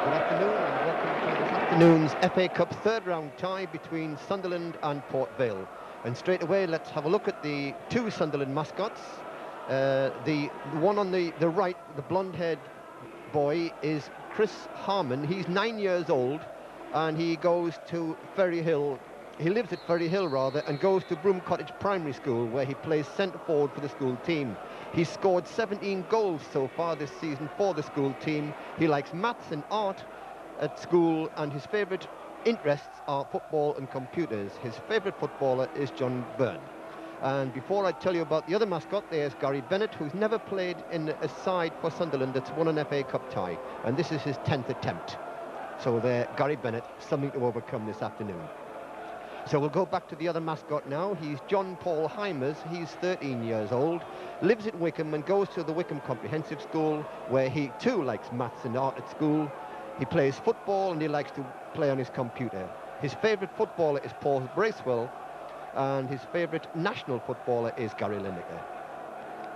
Good afternoon and welcome to this afternoon's FA Cup third round tie between Sunderland and Port Vale. And straight away, let's have a look at the two Sunderland mascots. The one on the right, the blonde-haired boy, is Chris Harmon. He's 9 years old and he goes to Ferry Hill. He lives at Ferry Hill, rather, and goes to Broome Cottage Primary School, where he plays centre forward for the school team. He's scored 17 goals so far this season for the school team. He likes maths and art at school, and his favourite interests are football and computers. His favourite footballer is John Byrne. And before I tell you about the other mascot, there's Gary Bennett, who's never played in a side for Sunderland that's won an FA Cup tie, and this is his 10th attempt. So there, Gary Bennett, something to overcome this afternoon. So we'll go back to the other mascot now. He's John Paul Heimers. He's 13 years old, lives at Wickham and goes to the Wickham Comprehensive School, where he too likes maths and art at school. He plays football and he likes to play on his computer. His favourite footballer is Paul Bracewell, and his favourite national footballer is Gary Lineker.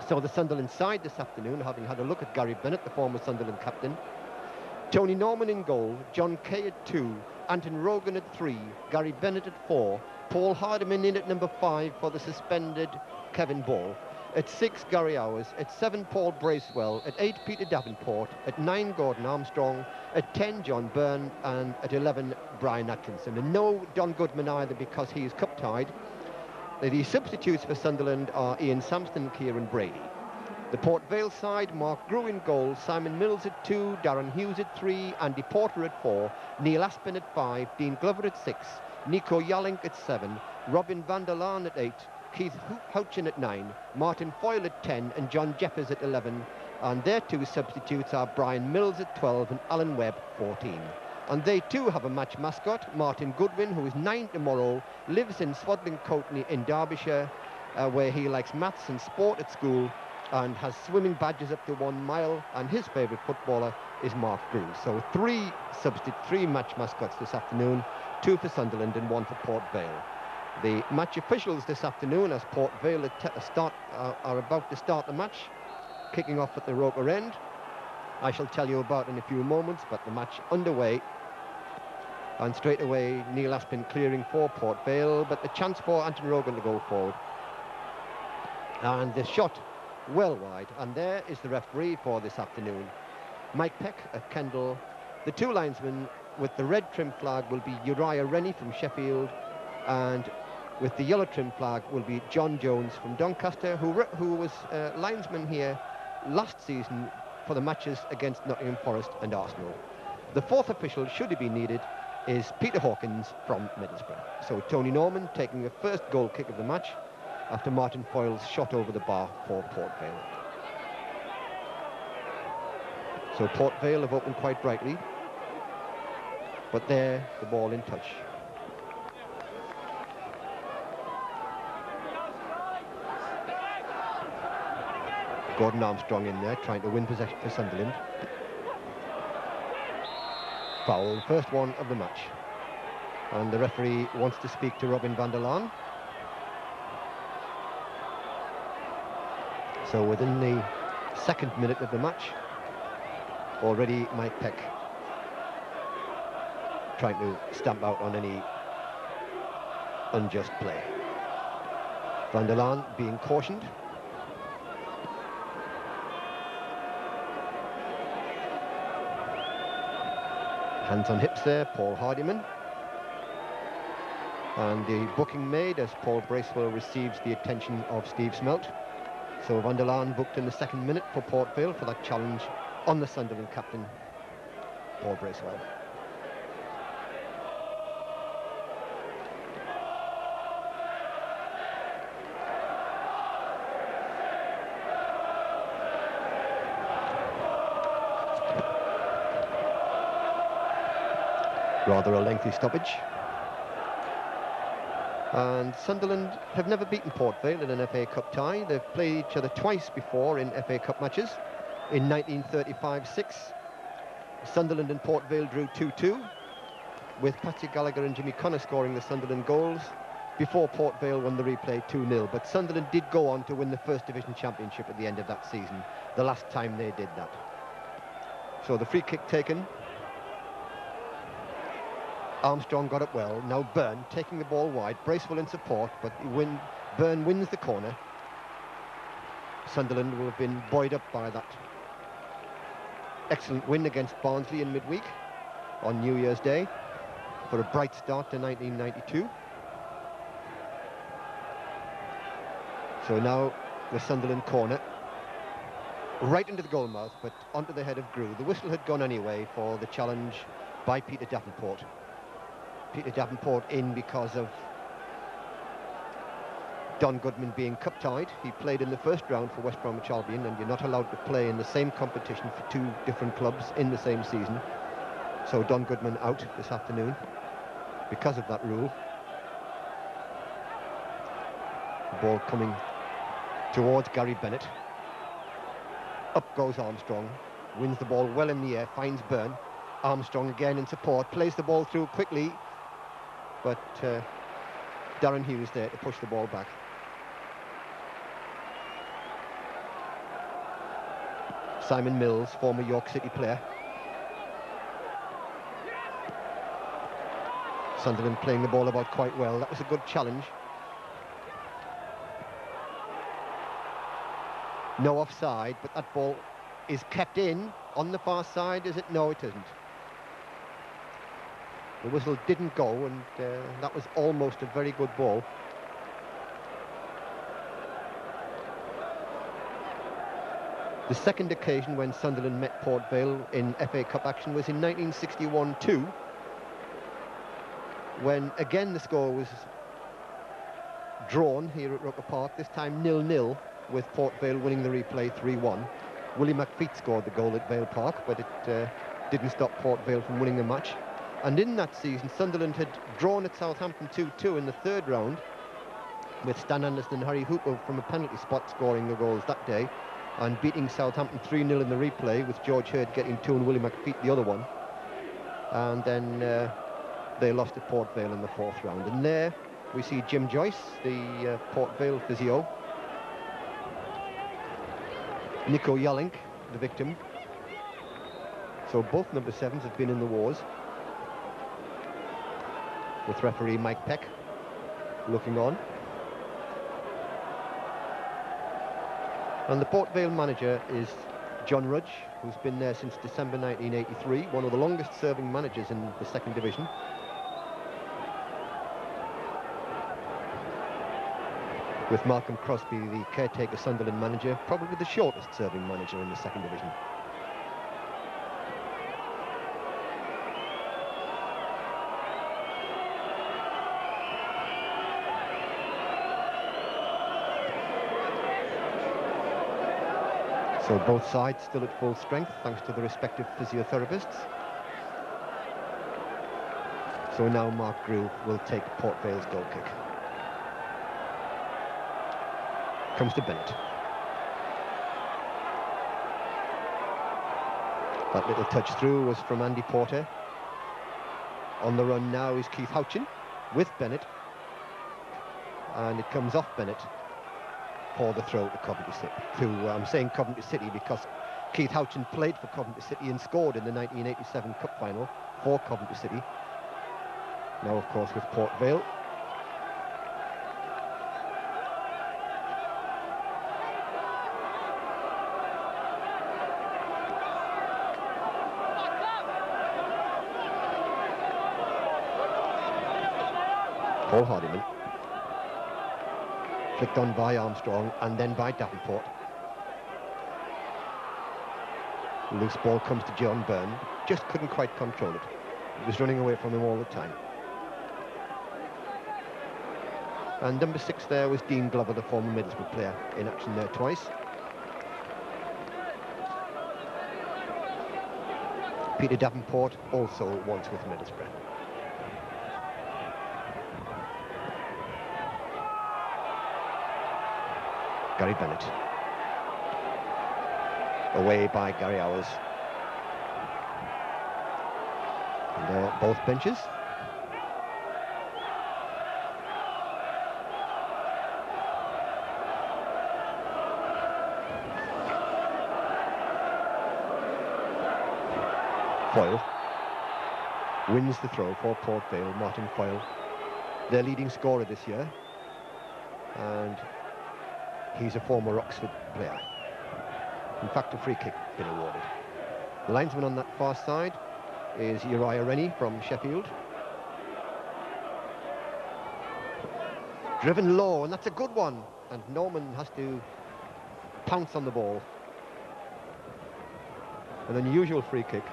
So the Sunderland side this afternoon, having had a look at Gary Bennett, the former Sunderland captain. Tony Norman in goal, John Kay at 2, Anton Rogan at 3, Gary Bennett at 4, Paul Hardiman in at number 5 for the suspended Kevin Ball. At 6, Gary Hours. At 7, Paul Bracewell. At 8, Peter Davenport. At 9, Gordon Armstrong. At 10, John Byrne. And at 11, Brian Atkinson. And no Don Goodman either, because he is cup-tied. The substitutes for Sunderland are Ian Sampson and Kieran Brady. The Port Vale side, Mark Grew in goal, Simon Mills at 2, Darren Hughes at 3, Andy Porter at 4, Neil Aspin at 5, Dean Glover at 6, Nico Yallink at 7, Robin van der Laan at 8, Keith Houchin at 9, Martin Foyle at 10, and John Jeffers at 11. And their two substitutes are Brian Mills at 12 and Alan Webb 14. And they too have a match mascot, Martin Goodwin, who is 9 tomorrow, lives in Swadling Coatney in Derbyshire, where he likes maths and sport at school, and has swimming badges up to 1 mile, and his favourite footballer is Mark Grew. So three match mascots this afternoon, 2 for Sunderland and 1 for Port Vale. The match officials this afternoon, as Port Vale are about to start the match, kicking off at the Roker end, I shall tell you about in a few moments, but the match underway. And straight away, Neil Aspin clearing for Port Vale, but the chance for Anton Rogan to go forward. And the shot well wide, and there is the referee for this afternoon, Mike Peck at Kendal. The two linesmen with the red trim flag will be Uriah Rennie from Sheffield, and with the yellow trim flag will be John Jones from Doncaster, who was linesman here last season for the matches against Nottingham Forest and Arsenal. The fourth official, should he be needed, is Peter Hawkins from Middlesbrough. So Tony Norman taking the first goal kick of the match after Martin Foyle's shot over the bar for Port Vale. So Port Vale have opened quite brightly, but there, the ball in touch. Gordon Armstrong in there, trying to win possession for Sunderland. Foul, first one of the match. And the referee wants to speak to Robin van der Laan. So within the second minute of the match, already Mike Peck trying to stamp out on any unjust play. Van der Laan being cautioned. Hands on hips there, Paul Hardiman. And the booking made as Paul Bracewell receives the attention of Steve Smelt. So Van der Laan booked in the second minute for Port Vale for that challenge on the Sunderland captain, Paul Bracewell. Rather a lengthy stoppage. And Sunderland have never beaten Port Vale in an FA Cup tie. They've played each other twice before in FA Cup matches. In 1935-6, Sunderland and Port Vale drew 2-2, with Patrick Gallagher and Jimmy Connor scoring the Sunderland goals before Port Vale won the replay 2-0. But Sunderland did go on to win the First Division Championship at the end of that season, the last time they did that. So the free kick taken Armstrong got it well. Now Byrne taking the ball wide. Bracewell in support, but Byrne wins the corner. Sunderland will have been buoyed up by that excellent win against Barnsley in midweek on New Year's Day for a bright start to 1992. So now the Sunderland corner, right into the goal mouth, but onto the head of Grew. The whistle had gone anyway for the challenge by Peter Davenport. Peter Davenport in because of Don Goodman being cup-tied. He played in the first round for West Bromwich Albion, and you're not allowed to play in the same competition for two different clubs in the same season. So Don Goodman out this afternoon because of that rule. The ball coming towards Gary Bennett. Up goes Armstrong, wins the ball well in the air, finds Byrne. Armstrong again in support, plays the ball through quickly, but Darren Hughes there to push the ball back. Simon Mills, former York City player. Sunderland playing the ball about quite well. That was a good challenge. No offside, but that ball is kept in on the far side, is it? No, it isn't. The whistle didn't go, and that was almost a very good ball. The second occasion when Sunderland met Port Vale in FA Cup action was in 1961-2, when again the score was drawn here at Rucker Park, this time 0-0, with Port Vale winning the replay 3-1. Willie McFeet scored the goal at Vale Park, but it didn't stop Port Vale from winning the match. And in that season, Sunderland had drawn at Southampton 2-2 in the third round, with Stan Anderson and Harry Hooper from a penalty spot scoring the goals that day, and beating Southampton 3-0 in the replay, with George Hurd getting two and Willie McFeet the other one. And then they lost to Port Vale in the fourth round. And there we see Jim Joyce, the Port Vale physio. Nico Yalink, the victim. So both number 7s have been in the wars. With referee Mike Peck looking on. And the Port Vale manager is John Rudge, who's been there since December 1983, one of the longest serving managers in the second division. With Malcolm Crosby, the caretaker Sunderland manager, probably the shortest serving manager in the second division. So both sides still at full strength, thanks to the respective physiotherapists. So now Mark Grew will take Port Vale's goal kick. Comes to Bennett. That little touch through was from Andy Porter. On the run now is Keith Houchin with Bennett. And it comes off Bennett for the throw to Coventry City. I'm saying Coventry City because Keith Houchin played for Coventry City and scored in the 1987 Cup final for Coventry City. Now, of course, with Port Vale. Paul Hardiman. Flicked on by Armstrong and then by Davenport. Loose ball comes to John Byrne. Just couldn't quite control it. It was running away from him all the time. And number 6 there was Dean Glover, the former Middlesbrough player, in action there twice. Peter Davenport also once with Middlesbrough. Gary Bennett. Away by Gary Hours. And they're at both benches. Foyle. wins the throw for Port Vale. Martin Foyle, their leading scorer this year, and he's a former Oxford player. In fact, a free kick been awarded. The linesman on that far side is Uriah Rennie from Sheffield. Driven low, and that's a good one. And Norman has to pounce on the ball. An unusual free kick.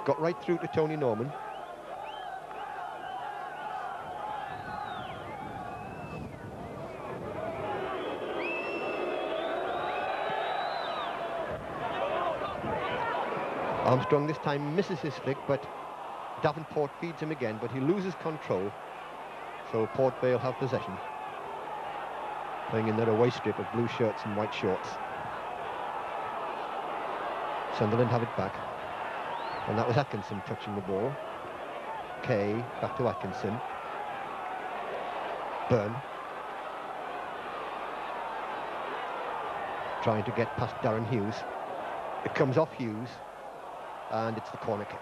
Got right through to Tony Norman. Armstrong this time misses his flick, but Davenport feeds him again, but he loses control. So Port Vale have possession, playing in their away strip of blue shirts and white shorts. Sunderland have it back, and that was Atkinson touching the ball. Kay back to Atkinson. Byrne trying to get past Darren Hughes. It comes off Hughes, and it's the corner kick.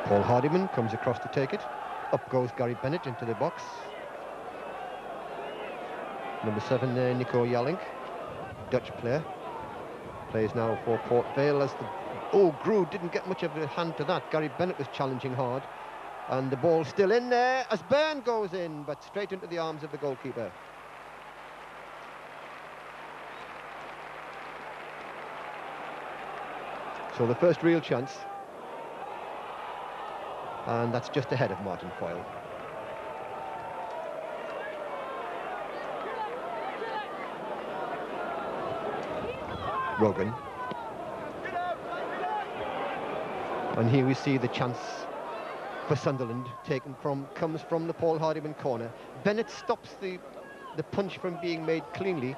Paul Hardiman comes across to take it. Up goes Gary Bennett into the box. Number 7 there, Nico Jalink, Dutch player. Plays now for Port Vale as the... Oh, Grew didn't get much of a hand to that. Gary Bennett was challenging hard. And the ball's still in there as Byrne goes in, but straight into the arms of the goalkeeper. So the first real chance. And that's just ahead of Martin Foyle. Rogan. And here we see the chance for Sunderland comes from the Paul Hardiman corner. Bennett stops the punch from being made cleanly.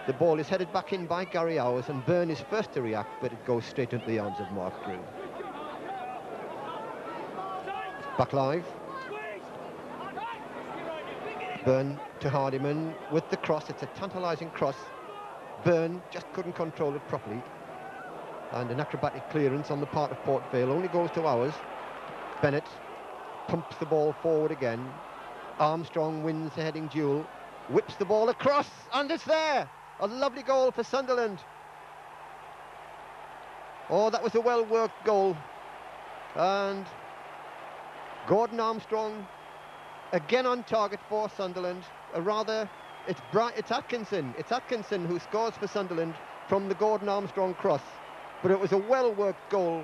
The ball is headed back in by Gary Hours, and Byrne is first to react, but it goes straight into the arms of Mark Grew. Back live. Byrne to Hardiman with the cross. It's a tantalising cross. Byrne just couldn't control it properly. And an acrobatic clearance on the part of Port Vale only goes to Hours. Bennett pumps the ball forward again. Armstrong wins the heading duel. Whips the ball across, and it's there! A lovely goal for Sunderland. Oh, that was a well-worked goal. And Gordon Armstrong again on target for Sunderland. It's Atkinson. It's Atkinson who scores for Sunderland from the Gordon Armstrong cross. But it was a well-worked goal.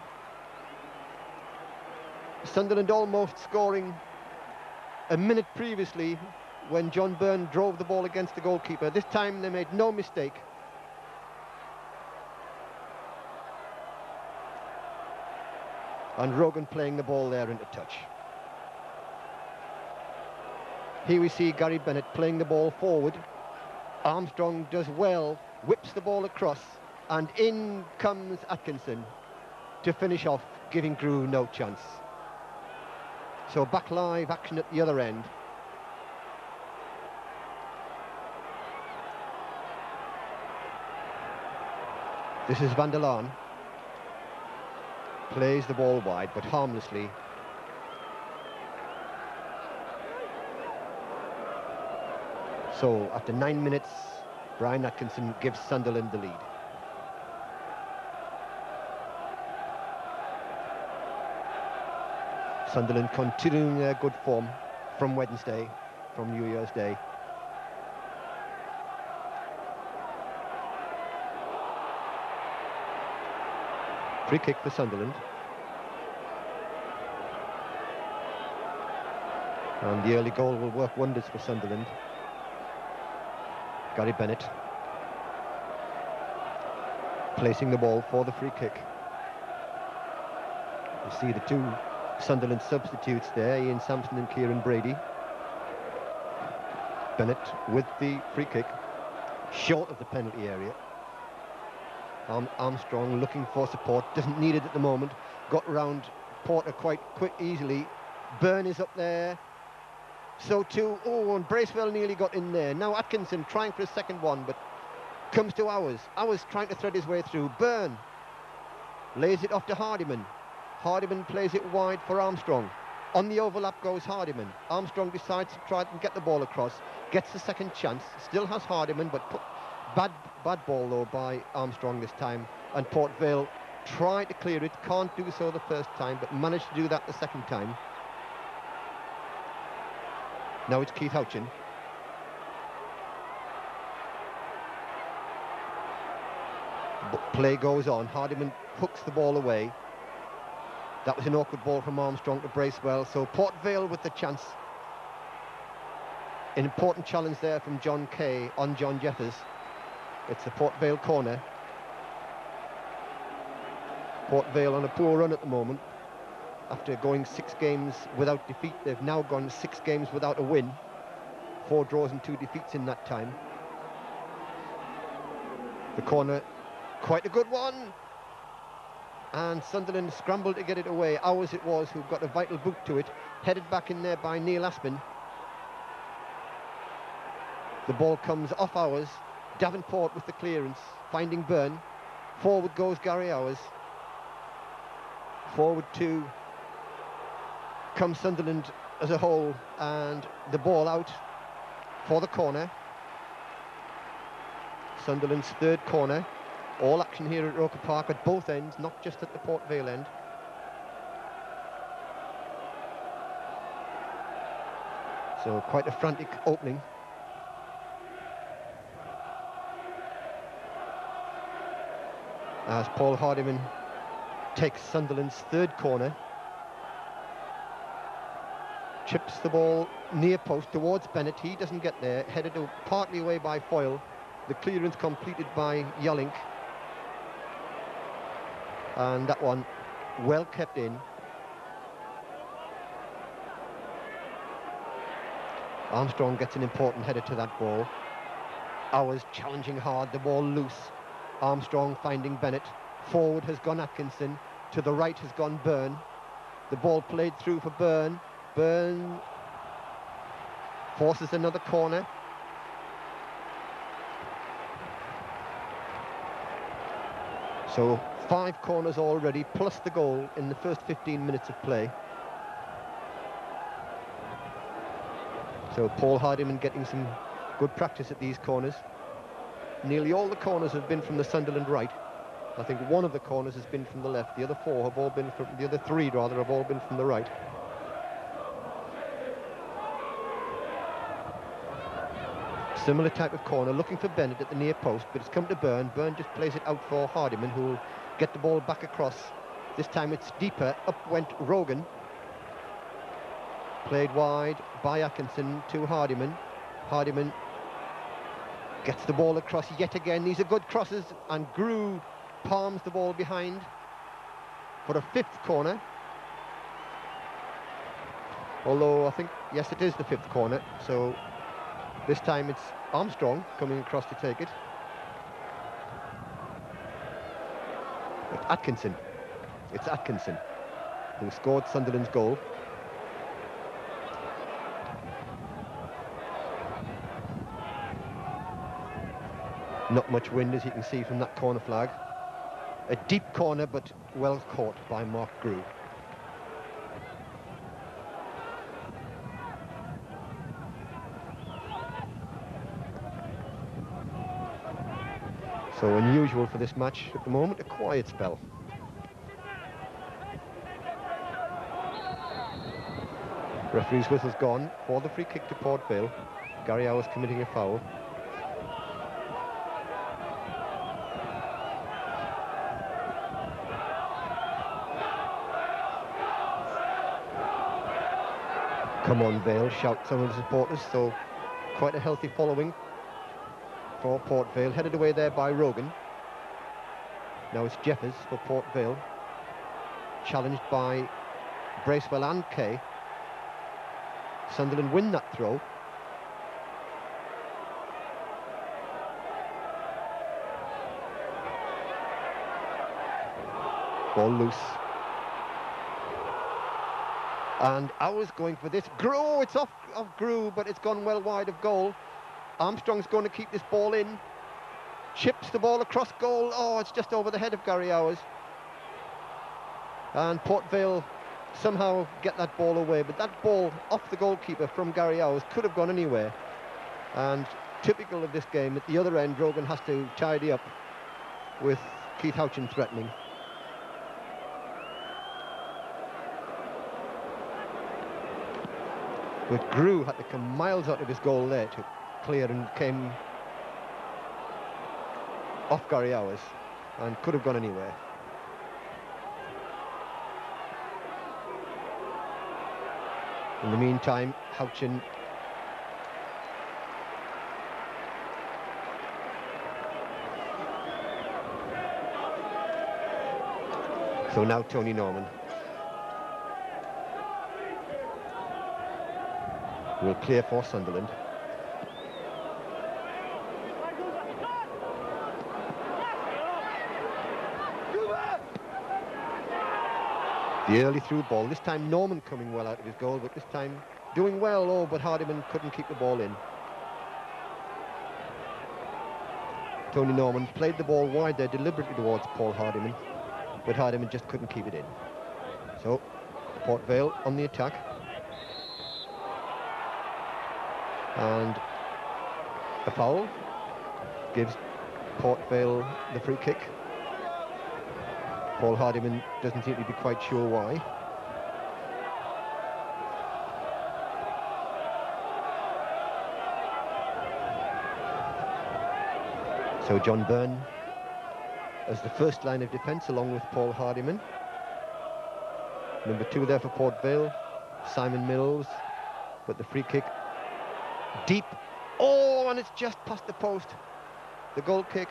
Sunderland almost scoring a minute previously when John Byrne drove the ball against the goalkeeper. This time they made no mistake. And Rogan playing the ball there into touch. Here we see Gary Bennett playing the ball forward. Armstrong does well, whips the ball across, and in comes Atkinson to finish off, giving Grew no chance. So back live action at the other end. This is Van der Laan. Plays the ball wide, but harmlessly. So after 9 minutes, Brian Atkinson gives Sunderland the lead. Sunderland continuing their good form from Wednesday, from New Year's Day. Free kick for Sunderland. And the early goal will work wonders for Sunderland. Gary Bennett placing the ball for the free kick. You see the two Sunderland substitutes there, Ian Sampson and Kieran Brady. Bennett with the free kick, short of the penalty area. Armstrong looking for support, doesn't need it at the moment. Got round Porter quite easily. Byrne is up there, so too. Oh, and Bracewell nearly got in there. Now Atkinson trying for a second one, but comes to Ours. Ours trying to thread his way through. Byrne lays it off to Hardiman. Hardiman plays it wide for Armstrong. On the overlap goes Hardiman. Armstrong decides to try and get the ball across. Gets the second chance. Still has Hardiman, but bad ball though by Armstrong this time. And Port Vale tried to clear it. Can't do so the first time, but managed to do that the second time. Now it's Keith Houchin. Play goes on. Hardiman hooks the ball away. That was an awkward ball from Armstrong to Bracewell. So Port Vale with the chance. An important challenge there from John Kay on John Jeffers. It's the Port Vale corner. Port Vale on a poor run at the moment. After going 6 games without defeat, they've now gone 6 games without a win. 4 draws and 2 defeats in that time. The corner, quite a good one. And Sunderland scrambled to get it away. Ours it was who got a vital boot to it. Headed back in there by Neil Aspin. The ball comes off Ours. Davenport with the clearance, finding Byrne. Forward goes Gary Ours. Forward too comes Sunderland as a whole, and the ball out for the corner. Sunderland's 3rd corner. All action here at Roker Park at both ends, not just at the Port Vale end. So quite a frantic opening. As Paul Hardiman takes Sunderland's 3rd corner. Chips the ball near post towards Bennett. He doesn't get there. Headed partly away by Foyle. The clearance completed by Yellink. And that one well kept in. Armstrong gets an important header to that ball. Ours challenging hard, the ball loose. Armstrong finding Bennett. Forward has gone Atkinson. To the right has gone Byrne. The ball played through for Byrne. Byrne forces another corner. So 5 corners already, plus the goal in the first 15 minutes of play. So Paul Hardiman getting some good practice at these corners. Nearly all the corners have been from the Sunderland right. I think one of the corners has been from the left. The other 4 have all been from, the other 3 rather, have all been from the right. Similar type of corner, looking for Bennett at the near post, but it's come to Byrne. Byrne just plays it out for Hardiman, who will get the ball back across. This time it's deeper. Up went Rogan. Played wide by Atkinson to Hardiman. Hardiman gets the ball across yet again. These are good crosses, and Grew palms the ball behind for a 5th corner. Although I think, yes, it is the 5th corner, so this time it's Armstrong coming across to take it. It's Atkinson. It's Atkinson who scored Sunderland's goal. Not much wind, as you can see from that corner flag. A deep corner, but well caught by Mark Grew. So unusual for this match at the moment, a quiet spell. Referee's whistle's gone for the free kick to Port Vale. Gary Howar's committing a foul. Come on Vale, shout some of the supporters. So quite a healthy following for Port Vale, headed away there by Rogan. Now it's Jeffers for Port Vale, challenged by Bracewell and Kay. Sunderland win that throw. Ball loose. And Hours going for this. Grow, it's off of Grew, but it's gone well wide of goal. Armstrong's going to keep this ball in. Chips the ball across goal. Oh, it's just over the head of Gary Hours. And Port Vale somehow get that ball away, but that ball off the goalkeeper from Gary Hours could have gone anywhere. And typical of this game, at the other end, Rogan has to tidy up with Keith Houchin threatening. But Grew had to come miles out of his goal there to clear, and came off Gary Hours and could have gone anywhere. In the meantime, Houchin so now Tony Norman will clear for Sunderland. The early through ball, this time Norman coming well out of his goal, but this time doing well, oh, but Hardiman couldn't keep the ball in. Tony Norman played the ball wide there deliberately towards Paul Hardiman, but Hardiman just couldn't keep it in. So, Port Vale on the attack. And a foul gives Port Vale the free kick. Paul Hardiman doesn't seem to be quite sure why. So John Byrne as the first line of defence along with Paul Hardiman. Number 2 there for Port Vale, Simon Mills, but the free kick deep. Oh, and it's just past the post. The goal kick.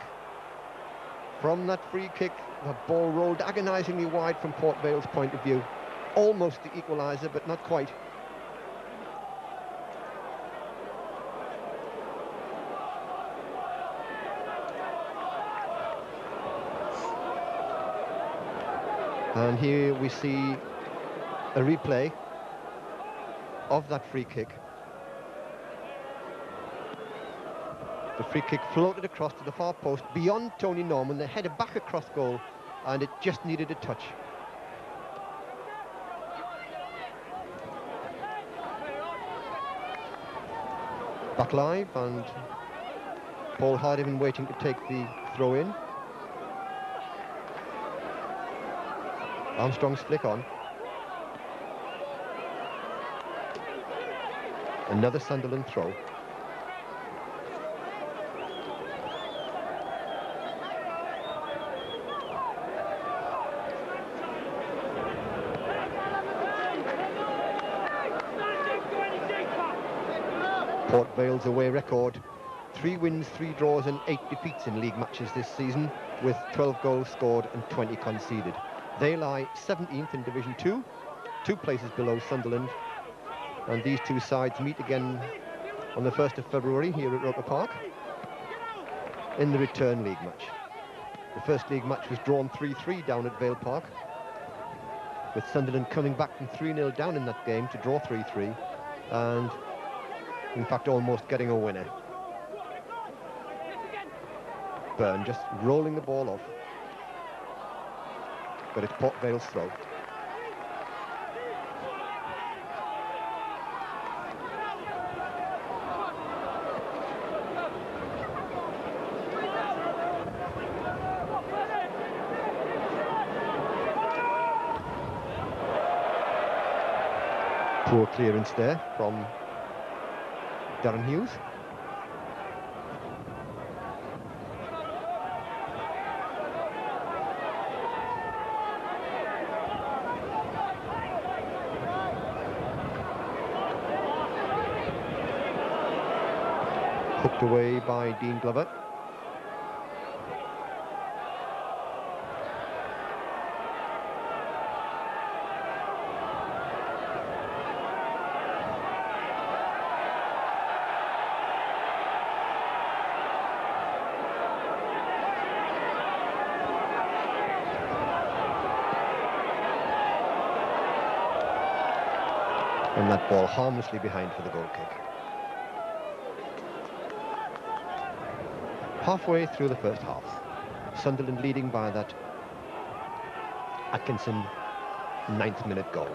From that free kick, the ball rolled agonisingly wide from Port Vale's point of view. Almost the equaliser, but not quite. And here we see a replay of that free kick. The free kick floated across to the far post beyond Tony Norman. They headed back across goal, and it just needed a touch. Back live, and Paul Hardiman waiting to take the throw in. Armstrong's flick on. Another Sunderland throw. Port Vale's away record, 3 wins, 3 draws and 8 defeats in league matches this season, with 12 goals scored and 20 conceded. They lie 17th in Division 2, 2 places below Sunderland, and these two sides meet again on the 1st of February here at Roker Park in the return league match. The first league match was drawn 3-3 down at Vale Park, with Sunderland coming back from 3-0 down in that game to draw 3-3, and in fact almost getting a winner. Byrne just rolling the ball off, but it's Port Vale's throw. Poor clearance there from Darren Hughes. Hooked away by Dean Glover. And that ball harmlessly behind for the goal kick. Halfway through the first half, Sunderland leading by that Atkinson 9th minute goal.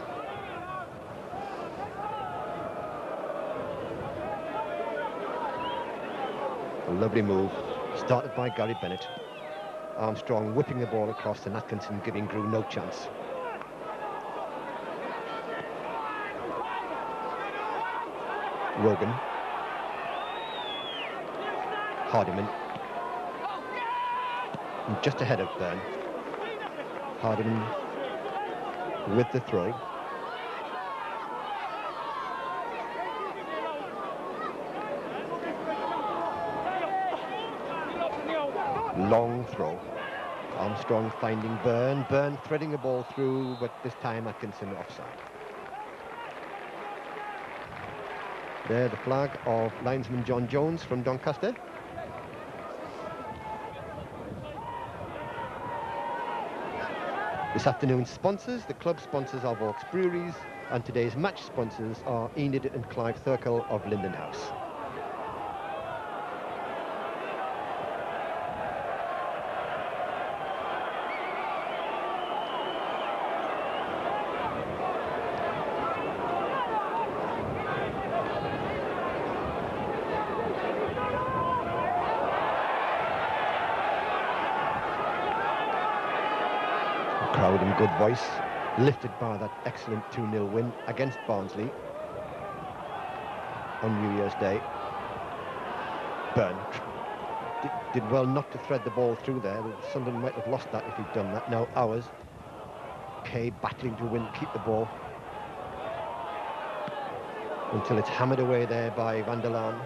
A lovely move, started by Gary Bennett. Armstrong whipping the ball across and Atkinson giving Grew no chance. Rogan. Hardiman. And just ahead of Byrne. Hardiman with the throw. Long throw. Armstrong finding Byrne. Byrne threading the ball through, but this time Atkinson offside. There, the flag of linesman John Jones from Doncaster. This afternoon's sponsors, the club sponsors are Vaux Breweries, and today's match sponsors are Enid and Clive Thurkel of Linden House. Crowd in good voice, lifted by that excellent 2-0 win against Barnsley on New Year's Day. Byrne did well not to thread the ball through there. Sunderland might have lost that if he'd done that. Now ours. Kay battling to win, keep the ball until it's hammered away there by Van der Laan.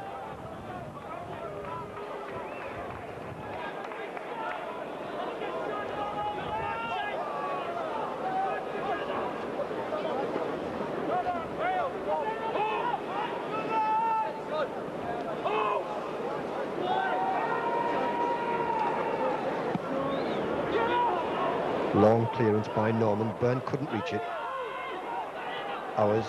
Long clearance by Norman. Byrne couldn't reach it. Ours.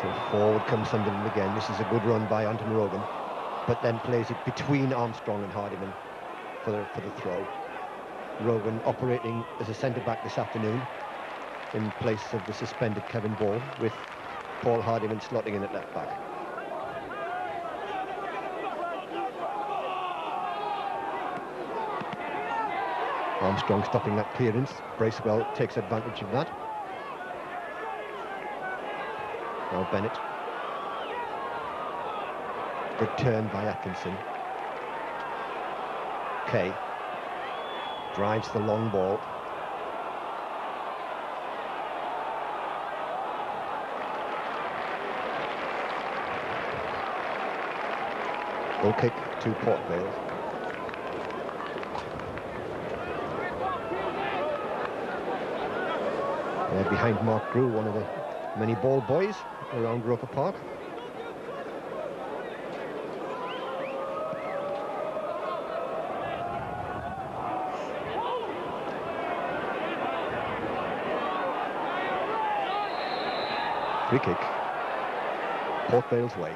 So forward comes Sunderland again. This is a good run by Anton Rogan, but then plays it between Armstrong and Hardiman for the throw. Rogan operating as a centre-back this afternoon in place of the suspended Kevin Ball, with Paul Hardiman slotting in at left-back. Armstrong stopping that clearance. Bracewell takes advantage of that. Now Bennett. Good turn by Atkinson. Kay drives the long ball. Goal kick to Port Vale. Behind Mark Grew, one of the many ball boys around Roker Park. Free kick. Port Vale's way.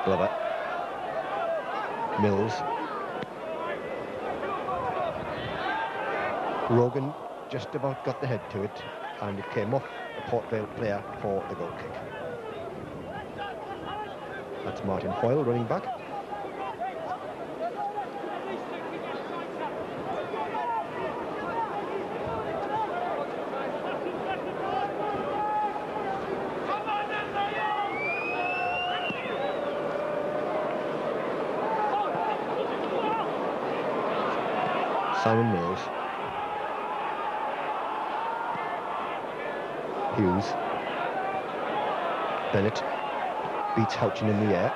Glover. Mills. Rogan just about got the head to it, and it came off a Port Vale player for the goal kick. That's Martin Foyle running back. Simon Mills. Hughes. Bennett beats Houchin in the air.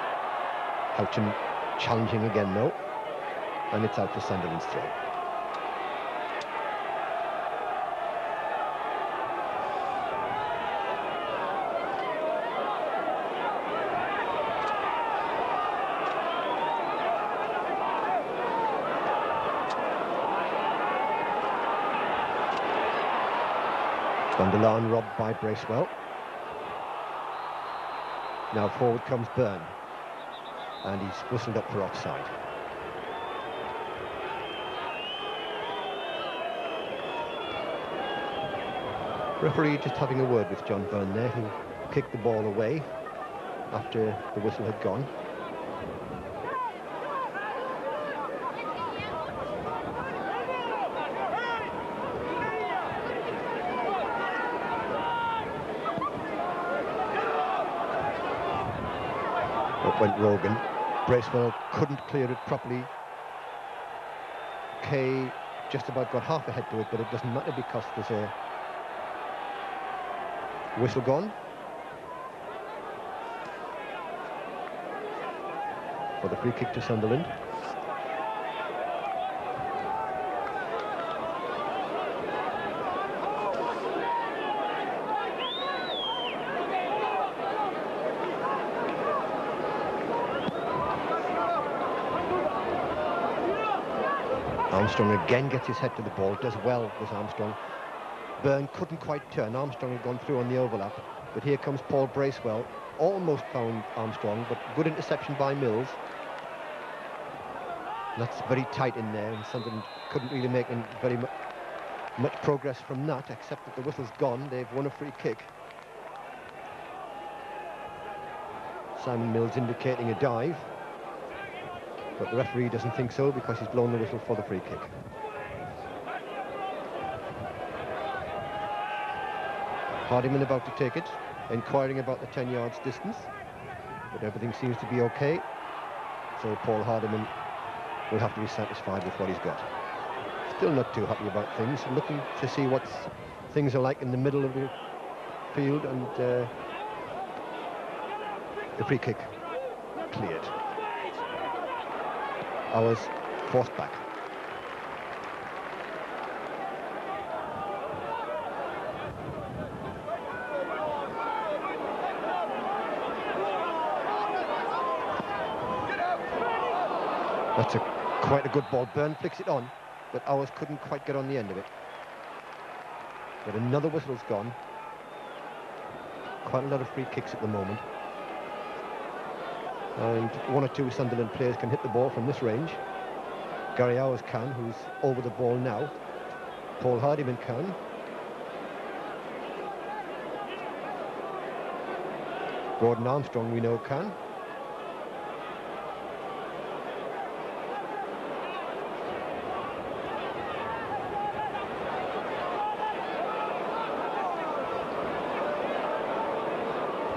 Houchin challenging again though, and it's out for Sunderland's throw. Van der Laan robbed by Bracewell. Now forward comes Byrne, and he's whistled up for offside. Referee just having a word with John Byrne there, who kicked the ball away after the whistle had gone. Up went Rogan. Bracewell couldn't clear it properly. Kay just about got half a head to it, but it doesn't matter because there's a whistle gone for the free kick to Sunderland. Armstrong again gets his head to the ball, does well, does Armstrong. Byrne couldn't quite turn. Armstrong had gone through on the overlap, but here comes Paul Bracewell. Almost found Armstrong, but good interception by Mills. That's very tight in there, and Sunderland couldn't really make very much progress from that, except that the whistle's gone. They've won a free kick. Simon Mills indicating a dive, but the referee doesn't think so because he's blown the whistle for the free kick. Hardiman about to take it, inquiring about the 10 yards distance, but everything seems to be okay. So Paul Hardiman will have to be satisfied with what he's got. Still not too happy about things, looking to see what things are like in the middle of the field, and the free kick cleared. Ours forced back. That's quite a good ball. Byrne flicks it on, but ours couldn't quite get on the end of it. But another whistle's gone. Quite a lot of free kicks at the moment. And one or two Sunderland players can hit the ball from this range. Gary Owers can, who's over the ball now. Paul Hardiman can. Gordon Armstrong, we know, can.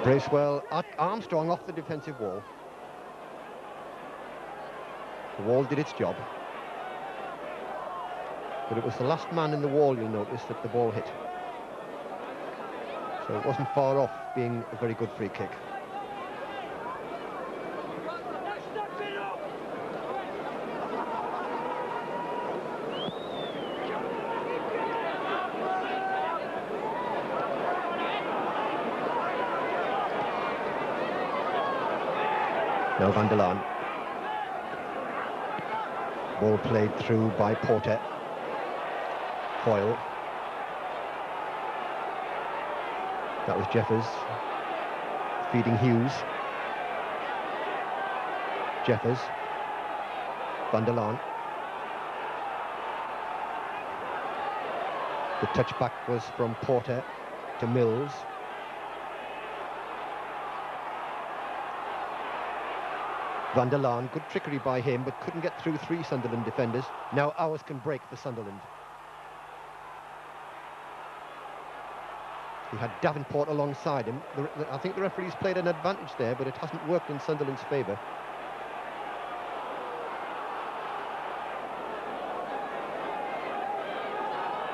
Bracewell at Armstrong off the defensive wall. The wall did its job. But it was the last man in the wall, you'll notice, that the ball hit. So it wasn't far off being a very good free kick. Now Van der Laan. Ball played through by Porter. Foyle. That was Jeffers feeding Hughes. Jeffers. Van der Laan. The touchback was from Porter to Mills. Van der Laan, good trickery by him, but couldn't get through three Sunderland defenders. Now ours can break for Sunderland. He had Davenport alongside him. I think the referee's played an advantage there, but it hasn't worked in Sunderland's favour.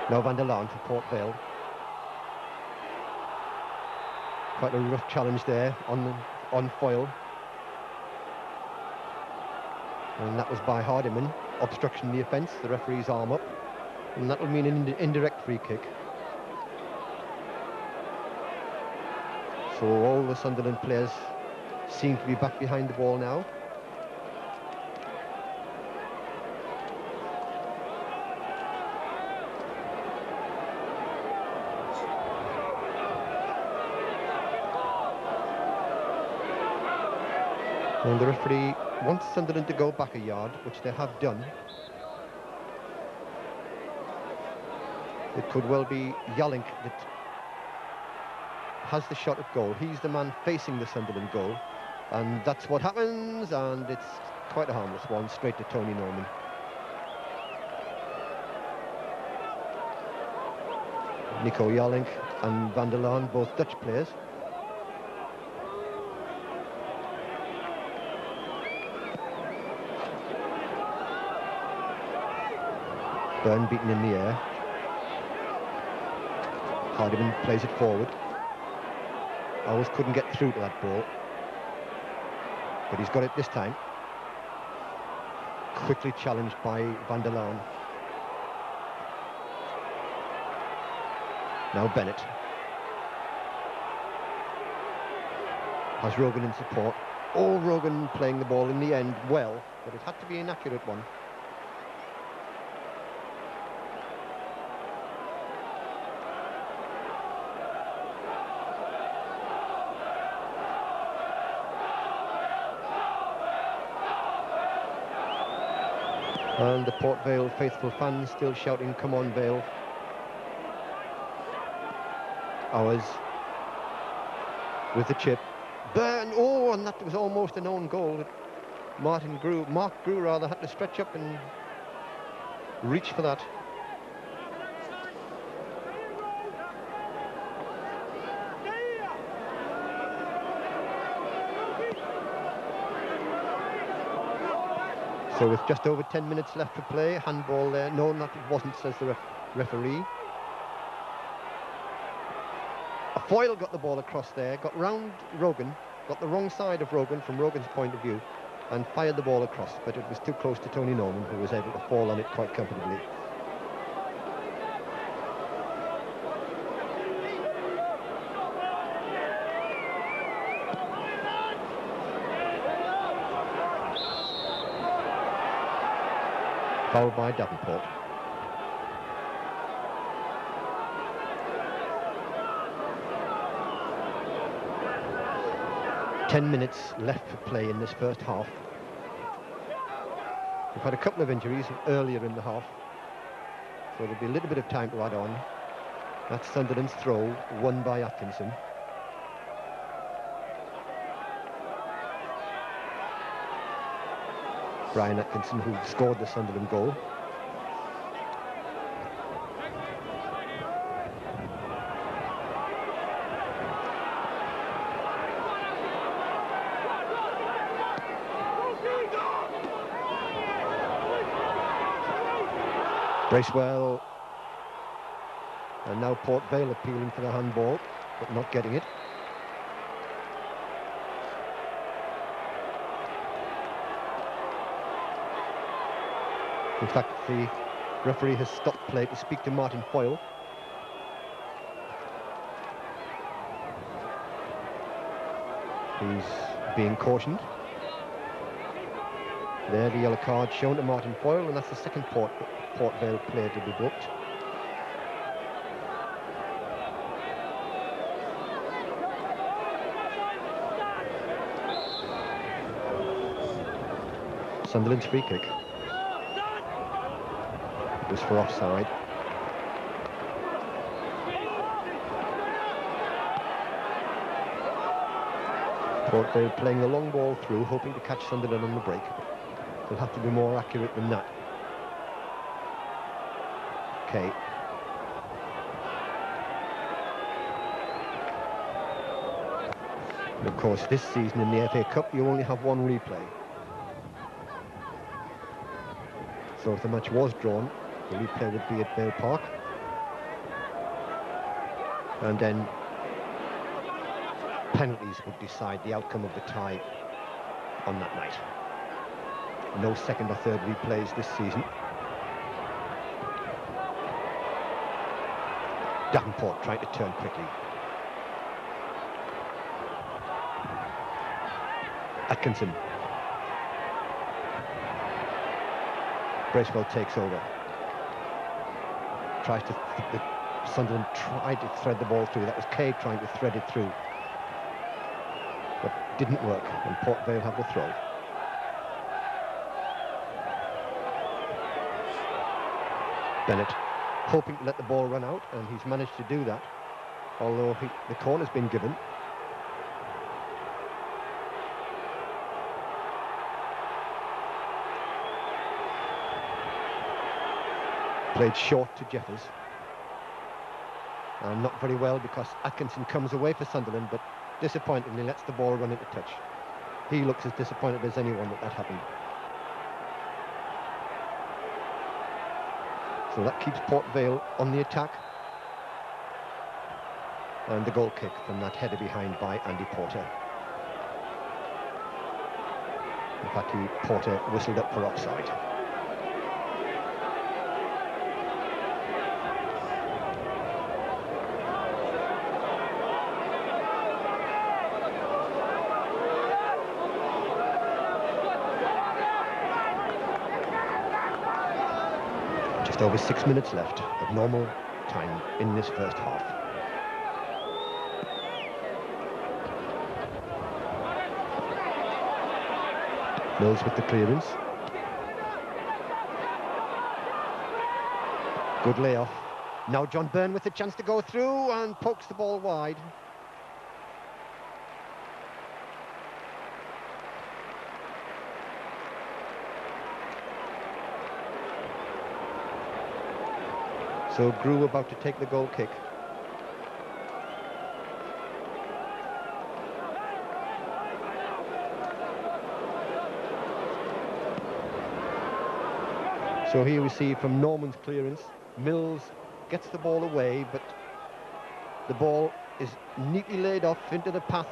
Now Van der Laan for Port Vale. Quite a rough challenge there on Foyle. And that was by Hardiman, obstruction the offence, the referee's arm up, and that will mean an indirect free kick. So all the Sunderland players seem to be back behind the ball now. And the referee wants Sunderland to go back a yard, which they have done. It could well be Yalink that has the shot at goal. He's the man facing the Sunderland goal. And that's what happens, and it's quite a harmless one, straight to Tony Norman. Nico Yalink and Van der Laan, both Dutch players. Byrne beaten in the air. Hardiman plays it forward. Always couldn't get through to that ball, but he's got it this time. Quickly challenged by Van der Laan. Now Bennett has Rogan in support. Oh, Rogan playing the ball in the end well, but it had to be an accurate one. And the Port Vale faithful fans still shouting, "Come on, Vale." Ours with the chip. Burn! Oh, and that was almost an own goal. Mark Grew rather had to stretch up and reach for that. So with just over 10 minutes left to play, handball there. No, it wasn't, says the referee. A foil got the ball across there, got round Rogan, got the wrong side of Rogan from Rogan's point of view, and fired the ball across, but it was too close to Tony Norman, who was able to fall on it quite comfortably. Fouled by Davenport. Ten minutes left to play in this first half. We've had a couple of injuries earlier in the half, so there'll be a little bit of time to add on. That's Sunderland's throw, won by Atkinson. Brian Atkinson, who scored the Sunderland goal. Bracewell, and now Port Vale appealing for the handball, but not getting it. In fact, the referee has stopped play to speak to Martin Foyle. He's being cautioned. There, the yellow card shown to Martin Foyle, and that's the second Port Vale player to be booked. Sunderland's free kick. It was for offside. Port Vale playing the long ball through, hoping to catch Sunderland on the break. They'll have to be more accurate than that. Okay. And of course, this season in the FA Cup, you only have one replay. So if the match was drawn, the replay would be at Vale Park. And then penalties would decide the outcome of the tie on that night. No second or third replays this season. Davenport trying to turn quickly. Atkinson. Bracewell takes over. Tries to... Sunderland tried to thread the ball through. That was Kay trying to thread it through. But Didn't work, and Port Vale have the throw. Bennett hoping to let the ball run out, and he's managed to do that, although the corner's been given. Played short to Jeffers. And not very well, because Atkinson comes away for Sunderland, but disappointingly lets the ball run into touch. He looks as disappointed as anyone that happened. So that keeps Port Vale on the attack. And the goal kick from that header behind by Andy Porter. In fact, Porter whistled up for offside. Just over 6 minutes left of normal time in this first half. Mills with the clearance. Good layoff. Now John Byrne with the chance to go through and pokes the ball wide. So Grew about to take the goal kick. So here we see from Norman's clearance, Mills gets the ball away, but the ball is neatly laid off into the path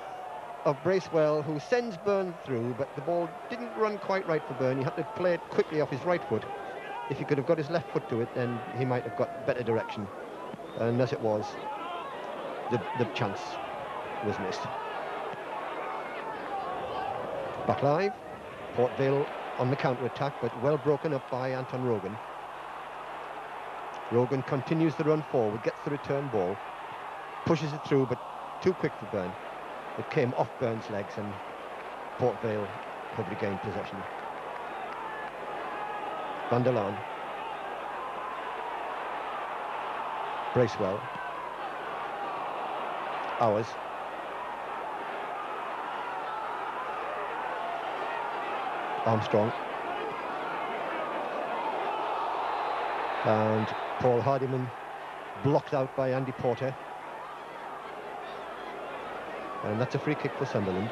of Bracewell, who sends Byrne through, but the ball didn't run quite right for Byrne. He had to play it quickly off his right foot. If he could have got his left foot to it, then he might have got better direction. And as it was, the chance was missed. Back live, Port Vale on the counter-attack, but well broken up by Anton Rogan. Rogan continues the run forward, gets the return ball, pushes it through, but too quick for Byrne. It came off Byrne's legs, and Port Vale could regain possession. Van der Laan. Bracewell. Ours. Armstrong. And Paul Hardiman blocked out by Andy Porter. And that's a free kick for Sunderland.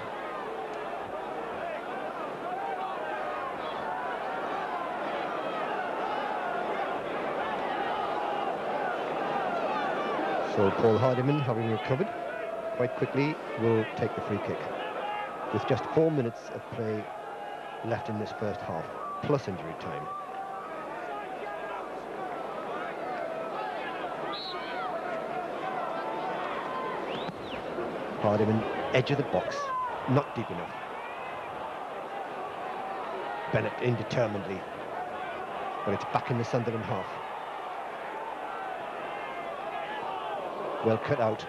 So Paul Hardiman, having recovered quite quickly, will take the free kick. With just 4 minutes of play left in this first half, plus injury time. Hardiman, edge of the box, not deep enough. Bennett indeterminately, but it's back in the Sunderland half. Well cut out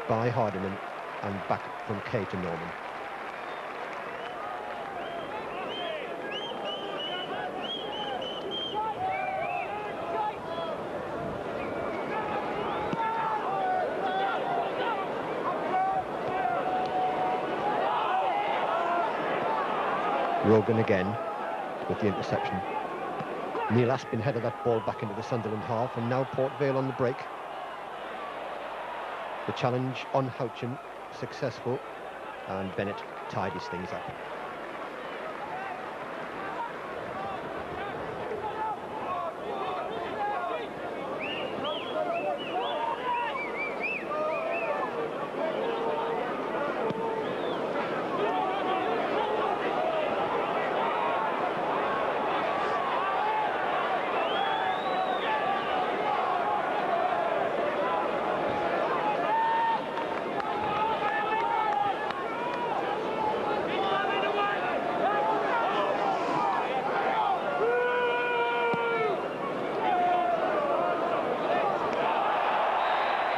by Hardiman, and back from Kay to Norman. Rogan again with the interception. Neil Aspin headed that ball back into the Sunderland half, and now Port Vale on the break. The challenge on Houchin successful, and Bennett tidies things up.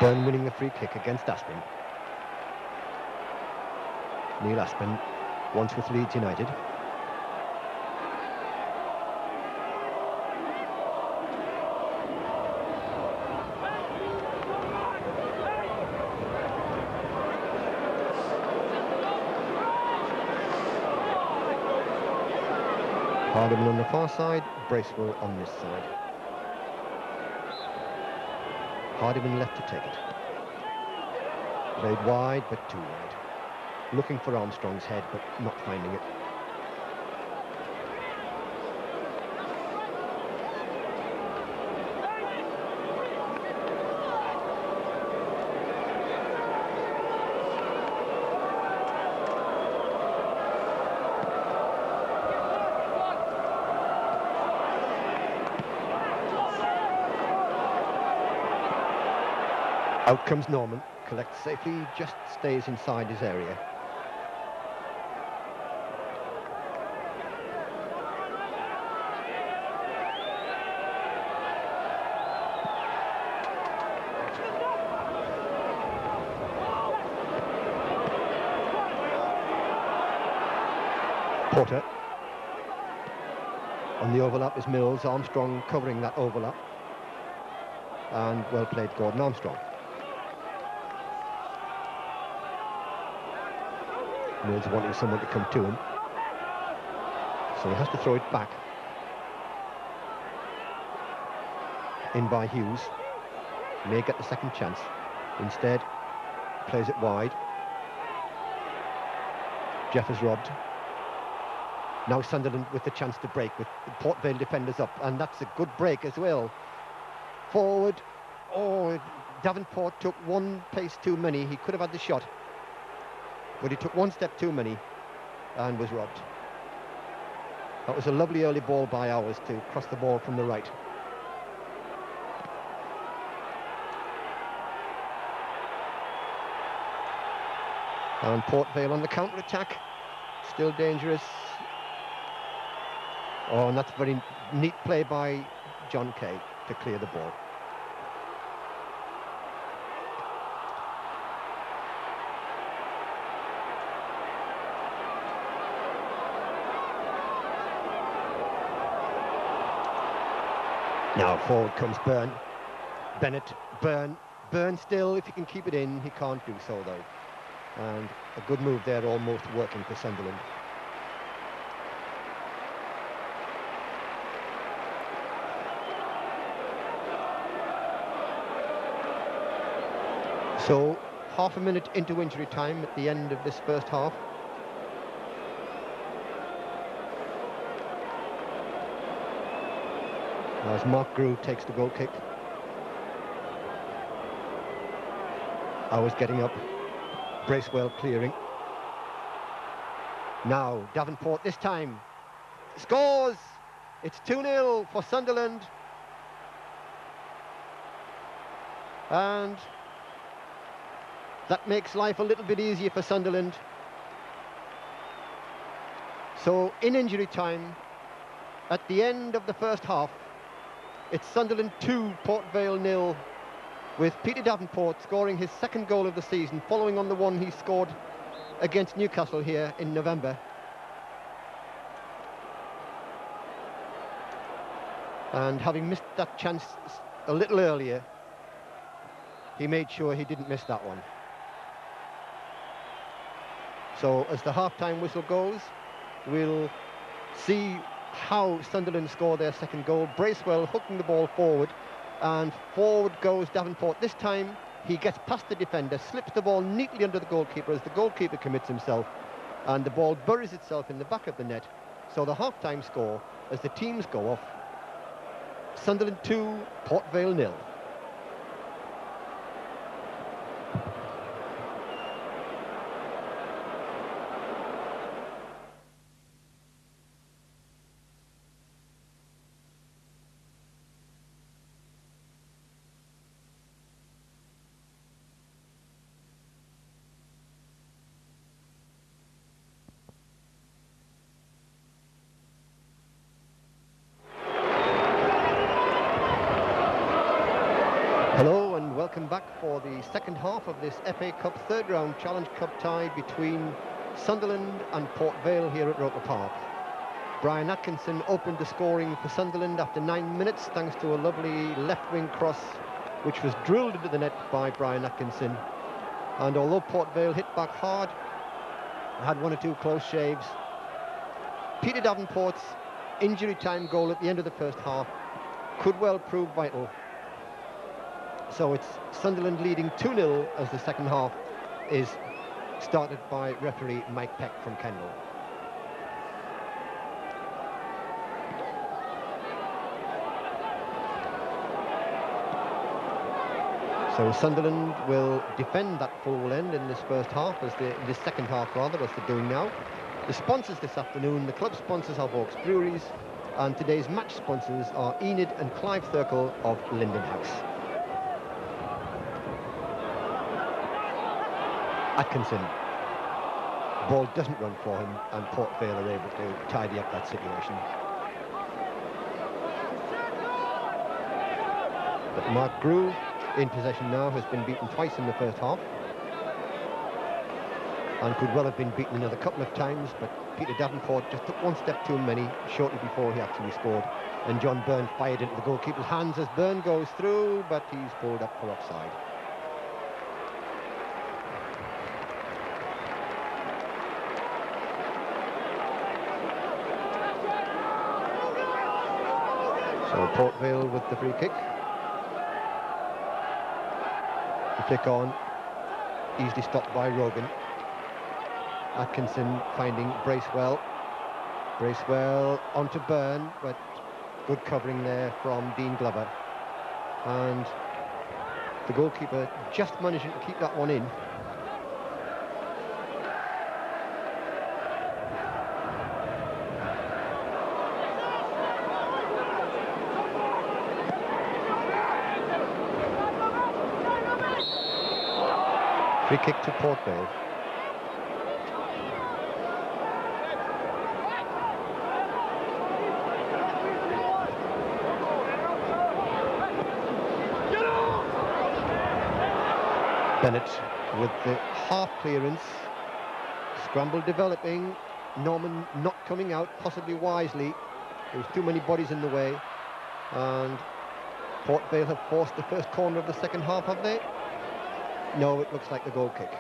Byrne winning the free kick against Aspin. Neil Aspin, once with Leeds United. Hardiman on the far side, Bracewell on this side. Hardiman left to take it. Played wide, but too wide. Looking for Armstrong's head, but not finding it. Out comes Norman, collects safely, just stays inside his area. Porter. On the overlap is Mills, Armstrong covering that overlap. And well played, Gordon Armstrong. Mills wanting someone to come to him, so he has to throw it back. In by Hughes, may get the second chance. Instead, plays it wide. Jeff is robbed. Now Sunderland with the chance to break, with the Port Vale defenders up, and that's a good break as well. Forward, oh, Davenport took one pace too many. He could have had the shot, but he took one step too many and was robbed. That was a lovely early ball by ours to cross the ball from the right. And Port Vale on the counter-attack, still dangerous. Oh, and that's very neat play by John Kay to clear the ball. Now forward comes Byrne. Bennett, Byrne still, if he can keep it in, he can't do so though. And a good move there, almost working for Sunderland. So, half a minute into injury time at the end of this first half. As Mark Grew takes the goal kick. Hours getting up. Bracewell clearing. Now, Davenport this time. Scores! It's 2-0 for Sunderland. And that makes life a little bit easier for Sunderland. So, in injury time, at the end of the first half, it's Sunderland 2, Port Vale 0, with Peter Davenport scoring his second goal of the season, following on the one he scored against Newcastle here in November. And having missed that chance a little earlier, he made sure he didn't miss that one. So as the half-time whistle goes, we'll see how Sunderland score their second goal. Bracewell hooking the ball forward, and forward goes Davenport. This time he gets past the defender, slips the ball neatly under the goalkeeper as the goalkeeper commits himself, and the ball buries itself in the back of the net. So the half-time score, as the teams go off, Sunderland 2, Port Vale 0. Hello and welcome back for the second half of this FA Cup third round Challenge Cup tie between Sunderland and Port Vale here at Roker Park. Brian Atkinson opened the scoring for Sunderland after 9 minutes thanks to a lovely left-wing cross which was drilled into the net by Brian Atkinson. And although Port Vale hit back hard, had one or two close shaves, Peter Davenport's injury time goal at the end of the first half could well prove vital. So it's Sunderland leading 2-0 as the second half is started by referee Mike Peck from Kendal. So Sunderland will defend that full end in this first half, this second half rather, as they're doing now. The sponsors this afternoon, the club sponsors are Vaux Breweries, and today's match sponsors are Enid and Clive Thurkel of Linden House. Atkinson. Ball doesn't run for him, and Port Vale are able to tidy up that situation. But Mark Grew, in possession now, has been beaten twice in the first half and could well have been beaten another couple of times, but Peter Davenport just took one step too many shortly before he actually scored, and John Byrne fired into the goalkeeper's hands as Byrne goes through, but he's pulled up for offside. So Port Vale with the free kick. The flick on, easily stopped by Rogan. Atkinson finding Bracewell. Bracewell onto Byrne, but good covering there from Dean Glover. And the goalkeeper just managing to keep that one in. Free kick to Port Vale. Bennett with the half clearance. Scramble developing. Norman not coming out, possibly wisely. There's too many bodies in the way. And Port Vale have forced the first corner of the second half, have they? No, it looks like the goal kick.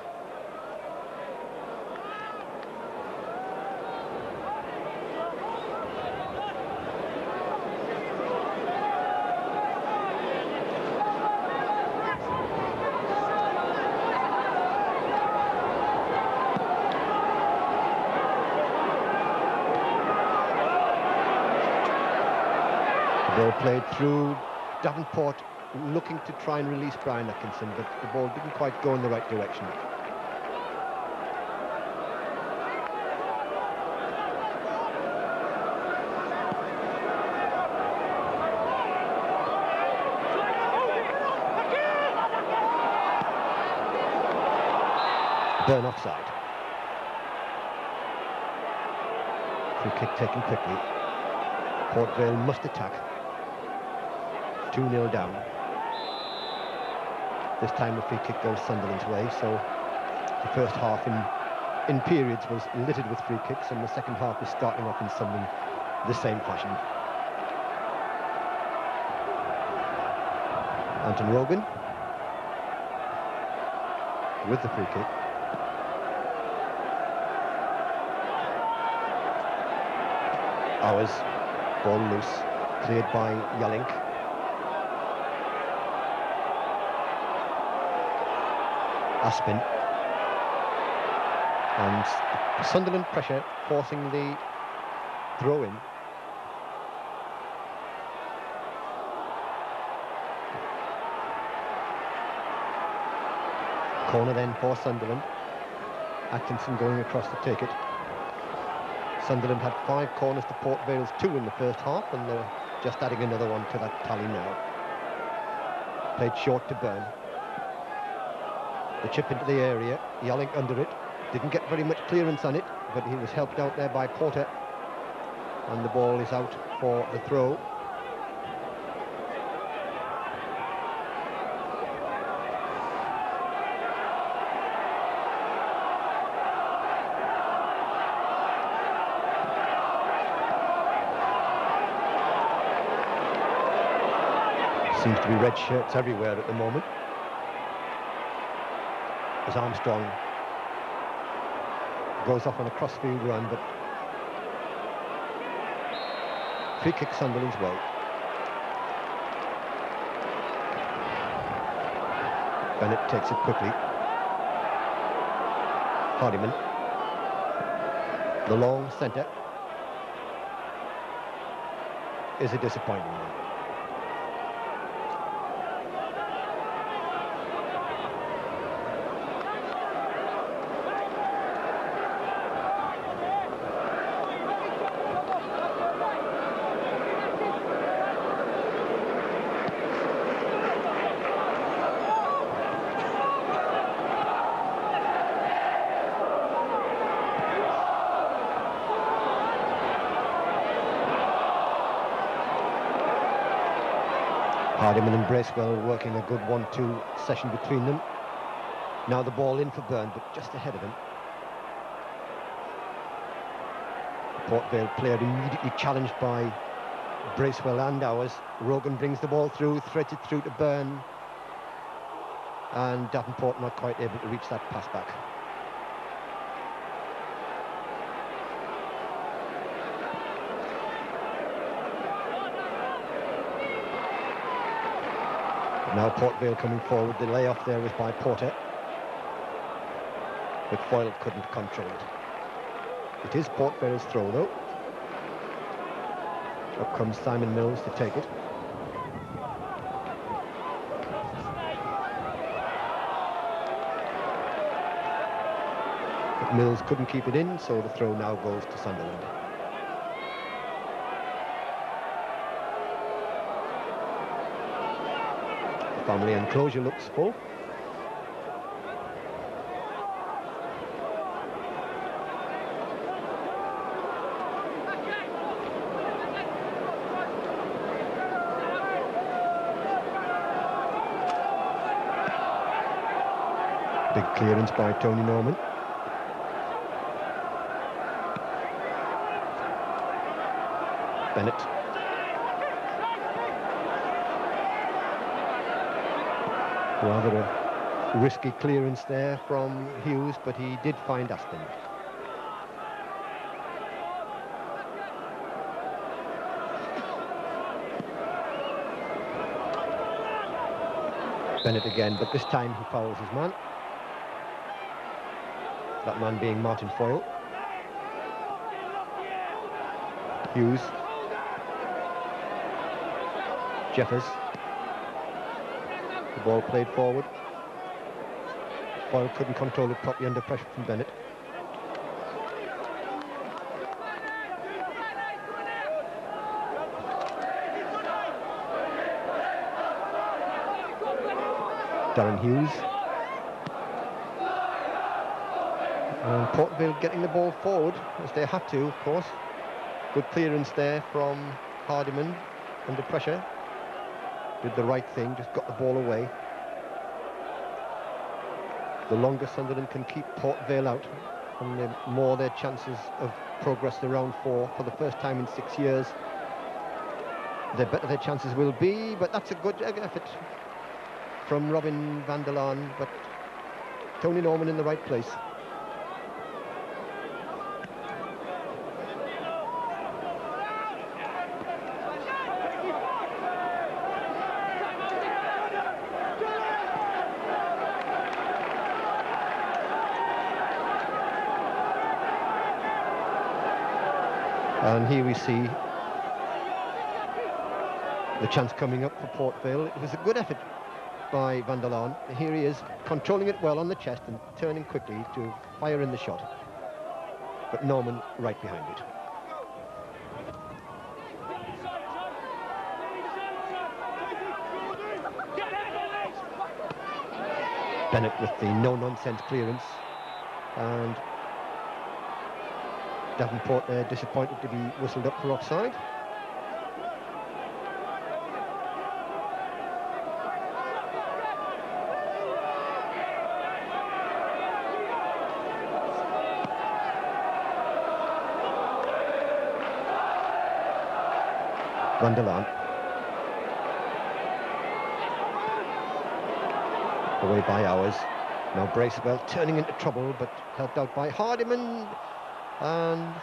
The ball played through. Davenport looking to try and release Brian Atkinson, but the ball didn't quite go in the right direction. Byrne offside. Free kick taken quickly. Port Vale must attack. 2-0 down. This time the free kick goes Sunderland's way, so the first half in periods was littered with free kicks, and the second half is starting off in Sunderland the same fashion. Anton Rogan with the free kick. Ours, ball loose, cleared by Yellink. Aspin. And Sunderland pressure forcing the throw-in. Corner then for Sunderland. Atkinson going across to take it. Sunderland had 5 corners to Port Vale's 2 in the first half, and they're just adding another one to that tally now. Played short to Byrne. The chip into the area, Yellink under it. Didn't get very much clearance on it, but he was helped out there by Porter. And the ball is out for the throw. Seems to be red shirts everywhere at the moment. As Armstrong goes off on a crossfield run, but free kick Sunderland's way. Bennett takes it quickly. Hardiman. The long centre is a disappointing one. Hardiman and Bracewell working a good 1-2 session between them. Now the ball in for Byrne, but just ahead of him. The Port Vale player immediately challenged by Bracewell and ours. Rogan brings the ball through, threads it through to Byrne. And Davenport not quite able to reach that pass back. Now Port Vale coming forward. The layoff there was by Porter, but Foyle couldn't control it. It is Port Vale's throw though. Up comes Simon Mills to take it. But Mills couldn't keep it in, so the throw now goes to Sunderland. Family enclosure looks full. Big clearance by Tony Norman. Bennett. Rather a risky clearance there from Hughes, but he did find Aston. Bennett again, but this time he fouls his man. That man being Martin Foyle. Hughes. Jeffers. The ball played forward. Foyle couldn't control it properly under pressure from Bennett. Darren Hughes. And Port Vale getting the ball forward, as they have to, of course. Good clearance there from Hardiman under pressure. Did the right thing, just got the ball away. The longer Sunderland can keep Port Vale out, and the more their chances of progress to round 4 for the first time in 6 years, the better their chances will be. But that's a good effort from Robin van der Laan, but Tony Norman in the right place. And here we see the chance coming up for Port Vale. It was a good effort by van der Laan. Here he is, controlling it well on the chest and turning quickly to fire in the shot. But Norman right behind it. Bennett with the no-nonsense clearance, and Davenport there disappointed to be whistled up for offside. Van der Laan. away by ours. Now Bracewell turning into trouble, but helped out by Hardiman, and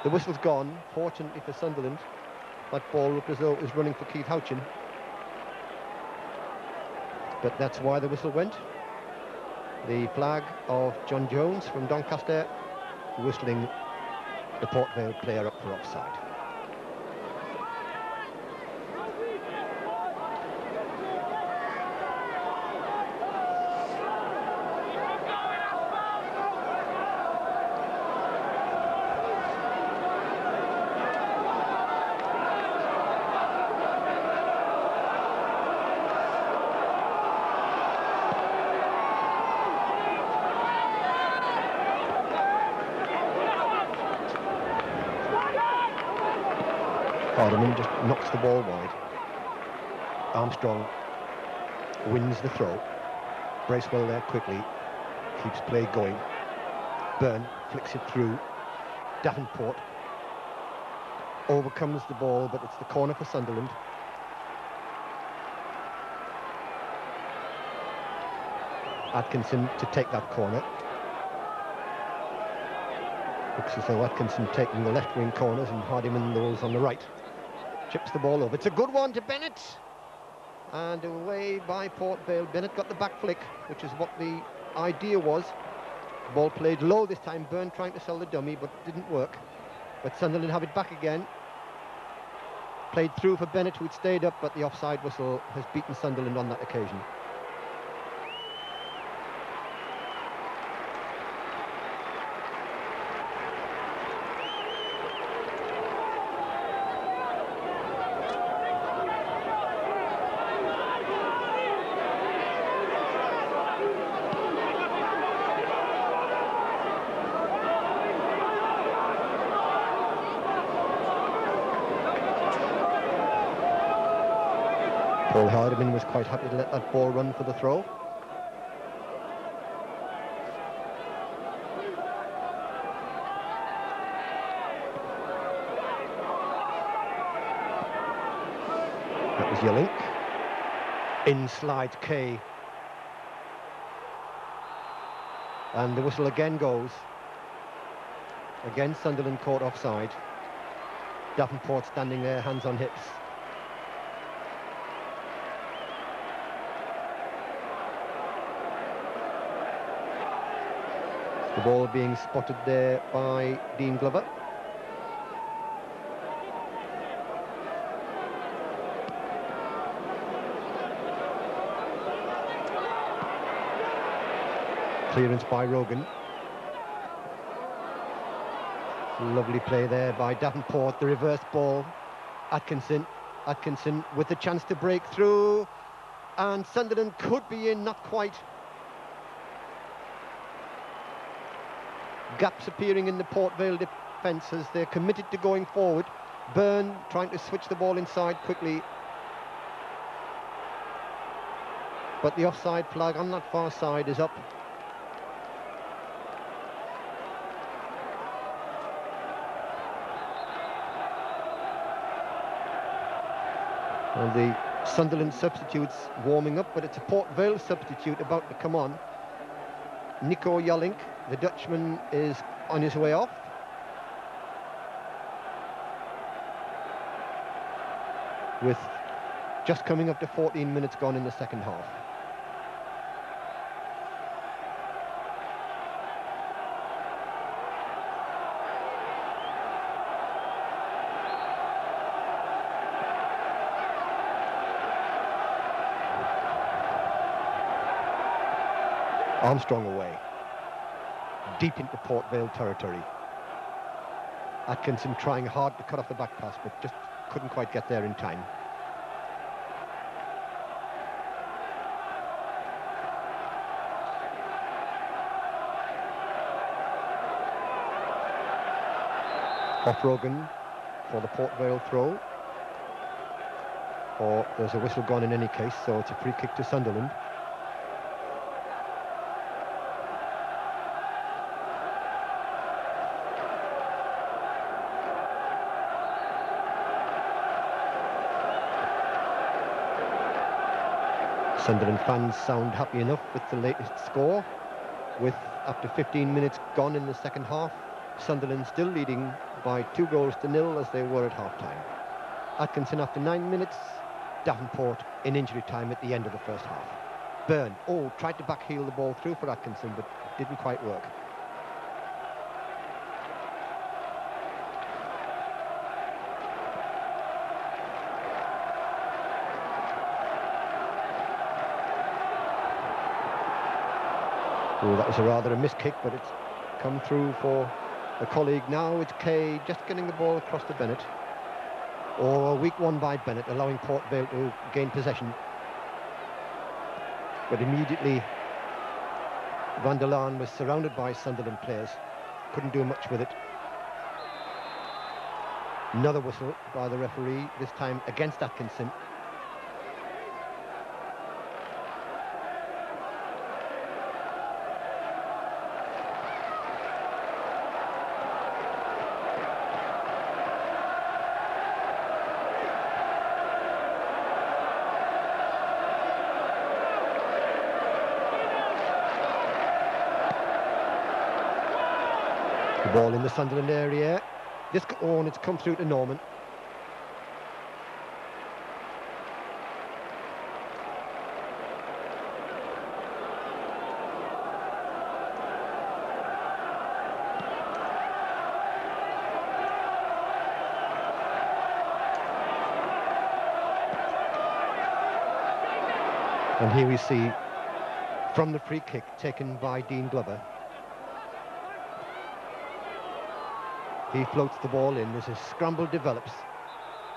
the whistle's gone, fortunately for Sunderland. That ball looked as though it was running for Keith Houchin, but that's why the whistle went. The flag of John Jones from Doncaster whistling the Port Vale player up for offside. Hardiman just knocks the ball wide. Armstrong wins the throw. Bracewell there quickly, keeps play going. Byrne flicks it through. Davenport overcomes the ball, but it's the corner for Sunderland. Atkinson to take that corner. Looks as though Atkinson taking the left wing corners and Hardiman those on the right. Chips the ball over. It's a good one to Bennett. And away by Port Vale. Bennett got the back flick, which is what the idea was. Ball played low this time. Byrne trying to sell the dummy, but didn't work. But Sunderland have it back again. Played through for Bennett, who'd stayed up, but the offside whistle has beaten Sunderland on that occasion. Paul Hardiman was quite happy to let that ball run for the throw. That was Yellink. In slides Kay. And the whistle again goes. Again Sunderland caught offside. Davenport standing there, hands on hips. The ball being spotted there by Dean Glover. Clearance by Rogan. Lovely play there by Davenport, the reverse ball. Atkinson with the chance to break through. And Sunderland could be in, not quite. Gaps appearing in the Port Vale defence as they're committed to going forward. Byrne trying to switch the ball inside quickly. But the offside flag on that far side is up. And the Sunderland substitutes warming up, but it's a Port Vale substitute about to come on. Nico Yellink, the Dutchman, is on his way off. With just coming up to 14 minutes gone in the second half. Armstrong away, deep into Port Vale territory. Atkinson trying hard to cut off the back pass, but just couldn't quite get there in time. Off Rogan for the Port Vale throw. Or there's a whistle gone in any case, so it's a free kick to Sunderland. Sunderland fans sound happy enough with the latest score, with after 15 minutes gone in the second half, Sunderland still leading by 2-0 as they were at half-time. Atkinson after 9 minutes, Davenport in injury time at the end of the first half. Byrne, tried to backheel the ball through for Atkinson, but didn't quite work. That was rather a miss kick, but it's come through for a colleague now. It's Kay just getting the ball across to Bennett. Or a weak one by Bennett, allowing Port Vale to gain possession. But immediately, Van der Laan was surrounded by Sunderland players. Couldn't do much with it. Another whistle by the referee, this time against Atkinson. Ball in the Sunderland area. It's come through to Norman. And here we see, from the free kick taken by Dean Glover, he floats the ball in as his scramble develops,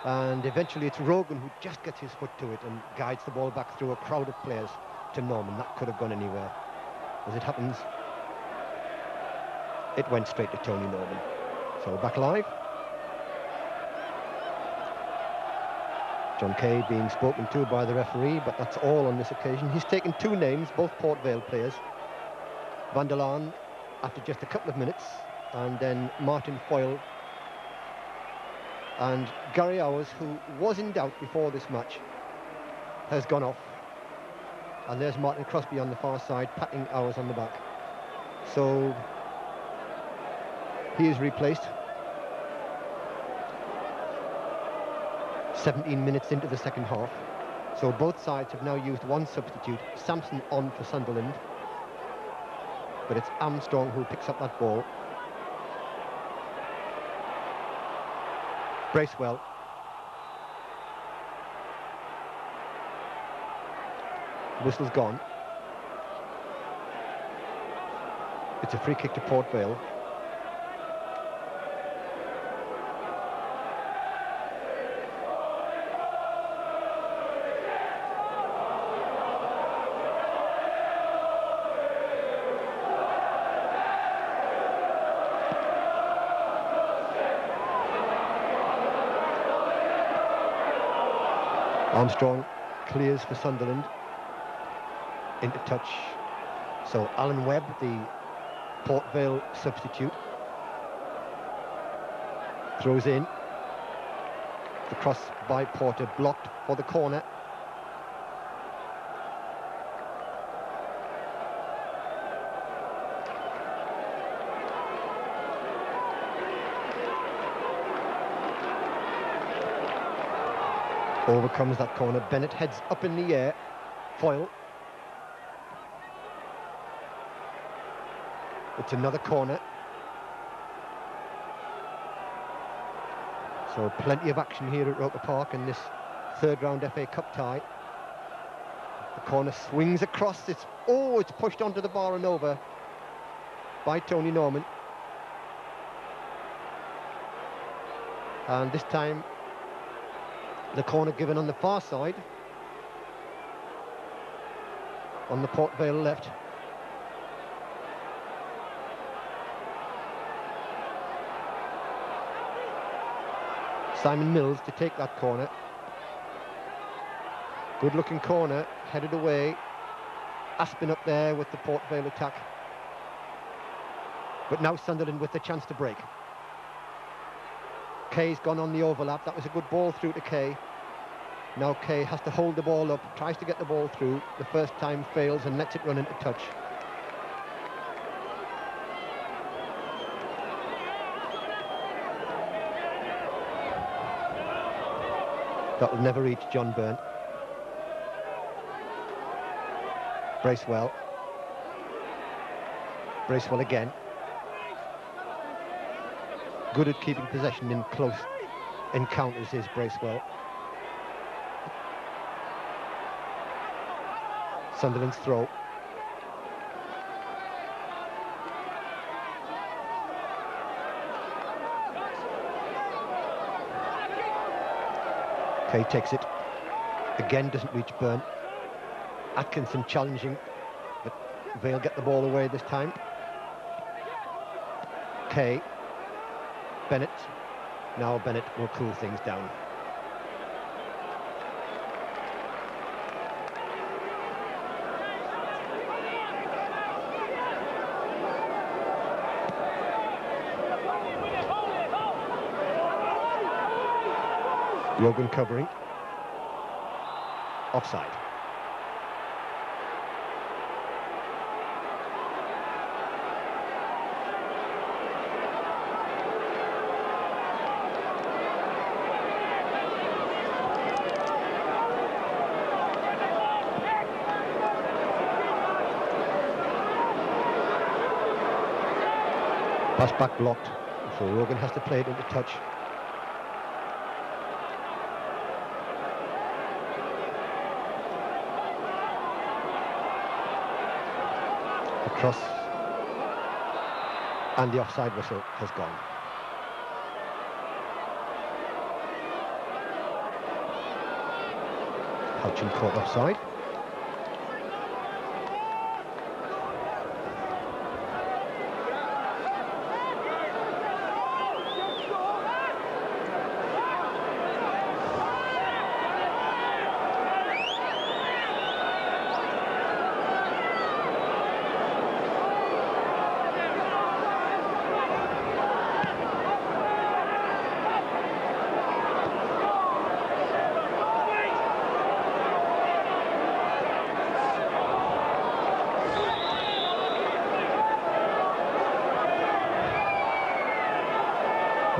and eventually it's Rogan who just gets his foot to it and guides the ball back through a crowd of players to Norman. That could have gone anywhere. As it happens, it went straight to Tony Norman. So back live. John Kay being spoken to by the referee, but that's all on this occasion. He's taken two names, both Port Vale players. Van der Laan after just a couple of minutes, and then Martin Foyle and Gary Hours, who was in doubt before this match, has gone off. And there's Martin Crosby on the far side, patting Hours on the back. So he is replaced. 17 minutes into the second half. So both sides have now used one substitute, Sampson on for Sunderland. But it's Armstrong who picks up that ball. Bracewell. Whistle's gone. It's a free kick to Port Vale. Armstrong clears for Sunderland, into touch. So Alan Webb, the Port Vale substitute, throws in. The cross by Porter blocked for the corner. Overcomes that corner. Bennett heads up in the air. Foyle. It's another corner. So plenty of action here at Roker Park in this third round FA Cup tie. The corner swings across. It's pushed onto the bar and over by Tony Norman. And this time the corner given on the far side, on the Port Vale left. Simon Mills to take that corner. Good looking corner, headed away. Aspin up there with the Port Vale attack. But now Sunderland with the chance to break. Kay's gone on the overlap. That was a good ball through to Kay. Now Kay has to hold the ball up, tries to get the ball through. The first time fails and lets it run into touch. That will never reach John Byrne. Bracewell. Bracewell again. Good at keeping possession in close encounters is Bracewell. Sunderland's throw. Kay takes it. Again doesn't reach Byrne. Atkinson challenging, but Vale get the ball away this time. Kay. Bennett. Now Bennett will cool things down. Rogan covering. Offside. Pass back blocked, so Rogan has to play it into touch. Cross, and the offside whistle has gone. Houchin caught offside.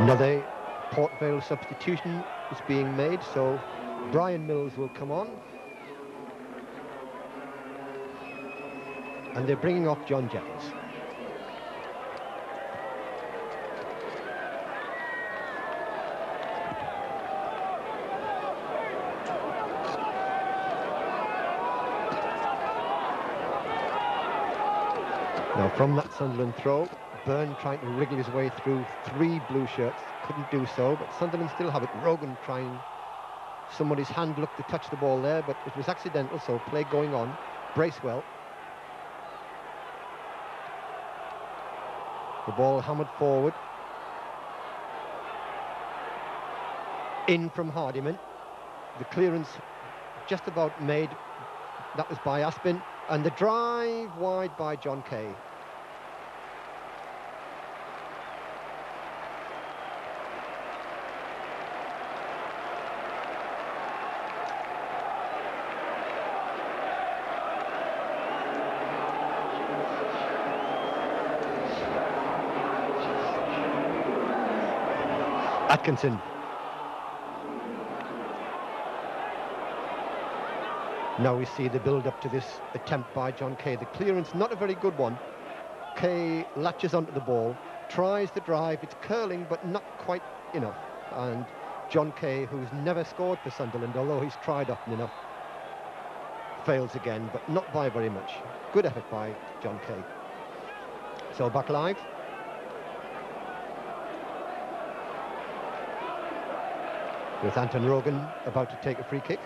Another Port Vale substitution is being made, so Brian Mills will come on. And they're bringing off John Jeffers. Now from that Sunderland throw, Byrne trying to wriggle his way through three blue shirts, couldn't do so, but Sunderland still have it. Rogan trying, somebody's hand looked to touch the ball there, but it was accidental, so play going on. Bracewell. The ball hammered forward. In from Hardiman. The clearance just about made. That was by Aspin. And the drive wide by John Kay. Atkinson. Now we see the build-up to this attempt by John Kay. The clearance, not a very good one. Kay latches onto the ball, tries to drive. It's curling, but not quite enough. And John Kay, who's never scored for Sunderland, although he's tried often enough, fails again, but not by very much. Good effort by John Kay. So back live. With Anton Rogan about to take a free kick.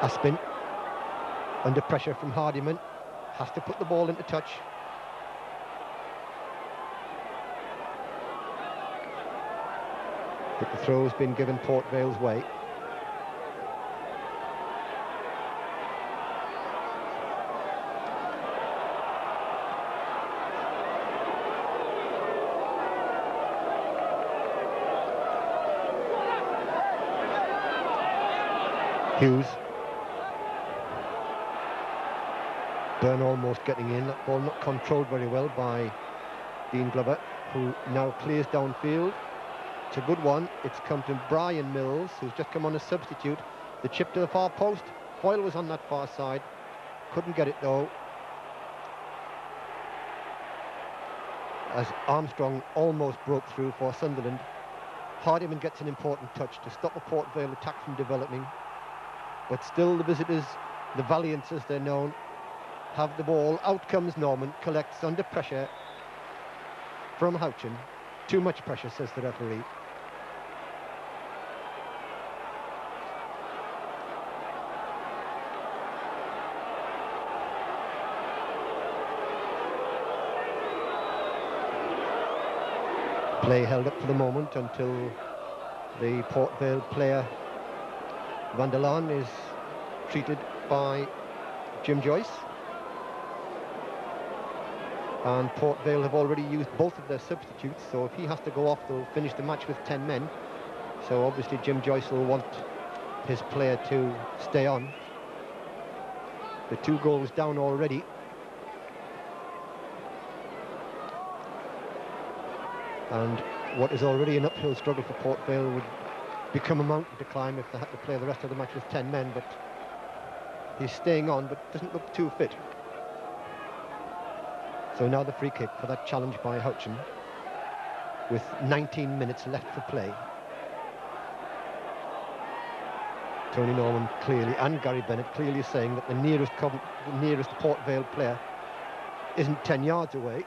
Aspin, under pressure from Hardiman, has to put the ball into touch. But the throw has been given Port Vale's way. Hughes. Byrne almost getting in. That ball not controlled very well by Dean Glover, who now clears downfield. It's a good one. It's come to Brian Mills, who's just come on as substitute. The chip to the far post. Hoyle was on that far side. Couldn't get it though. As Armstrong almost broke through for Sunderland. Hardiman gets an important touch to stop a Port Vale attack from developing. But still the visitors, the Valiants as they're known, have the ball. Out comes Norman, collects under pressure from Houchin. Too much pressure, says the referee. Play held up for the moment until the Port Vale player Van der Laan is treated by Jim Joyce. And Port Vale have already used both of their substitutes, so if he has to go off, they'll finish the match with 10 men. So obviously Jim Joyce will want his player to stay on. The 2 goals down already. And what is already an uphill struggle for Port Vale would become a mountain to climb if they had to play the rest of the match with 10 men. But he's staying on, but doesn't look too fit. So now the free kick for that challenge by Houchin, with 19 minutes left for play. Tony Norman clearly, and Gary Bennett clearly saying that the nearest Port Vale player isn't 10 yards away.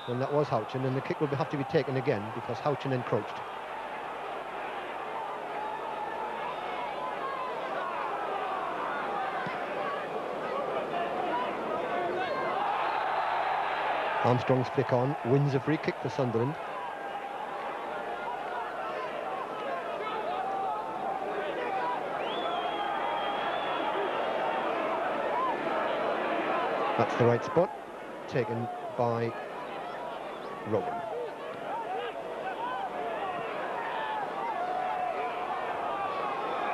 And that was Houchin, and the kick will have to be taken again because Houchin encroached. Armstrong's flick on, wins a free kick for Sunderland. That's the right spot, taken by Rogan.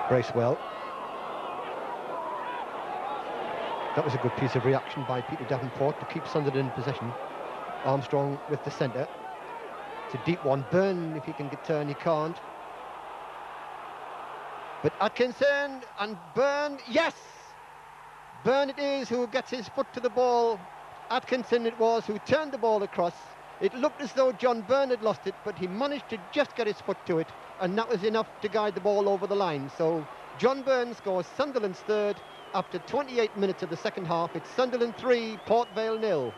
Brace well. That was a good piece of reaction by Peter Davenport to keep Sunderland in possession. Armstrong with the centre. It's a deep one. Byrne, if he can get turn, he can't. But Atkinson and Byrne, yes! Byrne it is who gets his foot to the ball. Atkinson it was who turned the ball across. It looked as though John Byrne had lost it, but he managed to just get his foot to it, and that was enough to guide the ball over the line. So John Byrne scores Sunderland's third after 28 minutes of the second half. It's Sunderland 3, Port Vale 0.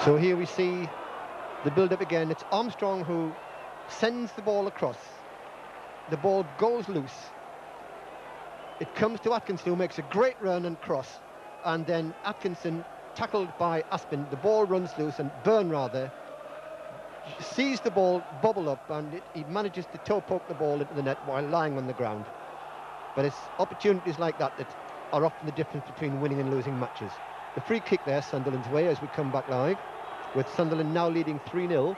So here we see the build-up again. It's Armstrong who sends the ball across. The ball goes loose. It comes to Atkinson, who makes a great run and cross. And then Atkinson, tackled by Aspin, the ball runs loose, and Byrne rather, sees the ball bobble up, and he manages to toe poke the ball into the net while lying on the ground. But it's opportunities like that that are often the difference between winning and losing matches. The free kick there, Sunderland's way, as we come back live, with Sunderland now leading 3-0.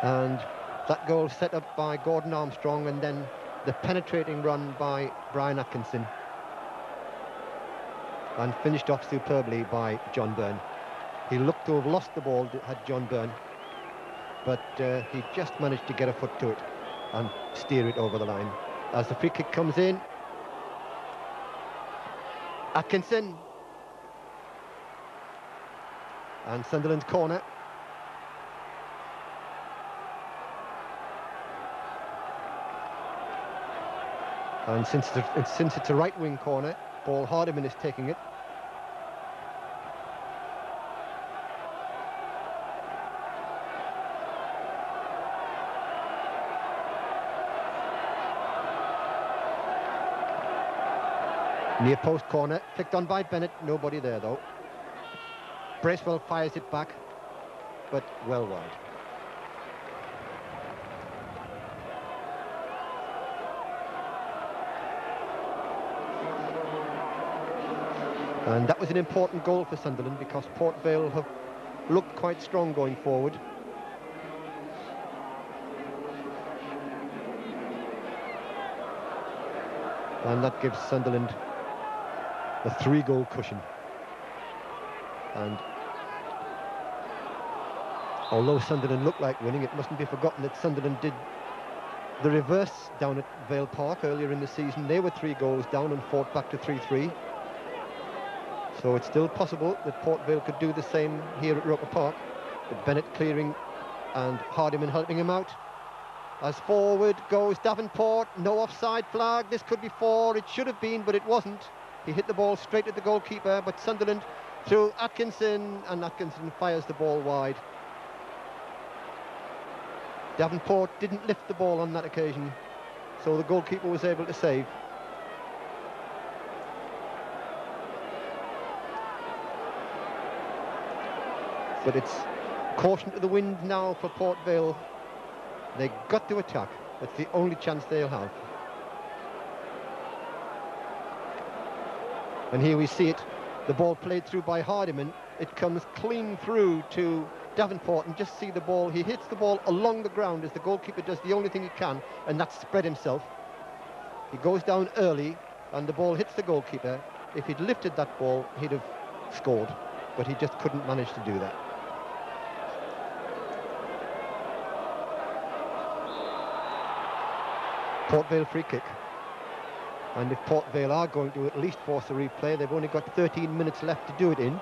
And that goal set up by Gordon Armstrong, and then the penetrating run by Brian Atkinson. And finished off superbly by John Byrne. He looked to have lost the ball, had John Byrne, but he just managed to get a foot to it and steer it over the line. As the free kick comes in, Atkinson, and Sunderland's corner. And since it's a right wing corner, Paul Hardiman is taking it. Near post corner, flicked on by Bennett, nobody there though. Bracewell fires it back, but well wide. And that was an important goal for Sunderland because Port Vale have looked quite strong going forward. And that gives Sunderland a 3-goal cushion. And although Sunderland looked like winning, it mustn't be forgotten that Sunderland did the reverse down at Vale Park earlier in the season. They were 3 goals down and fought back to 3-3. So it's still possible that Port Vale could do the same here at Roker Park. But Bennett clearing and Hardiman helping him out. As forward goes Davenport, no offside flag, this could be 4, it should have been, but it wasn't. He hit the ball straight at the goalkeeper, but Sunderland through Atkinson, and Atkinson fires the ball wide. Davenport didn't lift the ball on that occasion, so the goalkeeper was able to save. But it's caution to the wind now for Port Vale. They've got to attack. That's the only chance they'll have. And here we see it. The ball played through by Hardiman. It comes clean through to Davenport, and just see the ball. He hits the ball along the ground as the goalkeeper does the only thing he can, and that's spread himself. He goes down early, and the ball hits the goalkeeper. If he'd lifted that ball, he'd have scored, but he just couldn't manage to do that. Port Vale free kick. And if Port Vale are going to at least force a replay, they've only got 13 minutes left to do it in.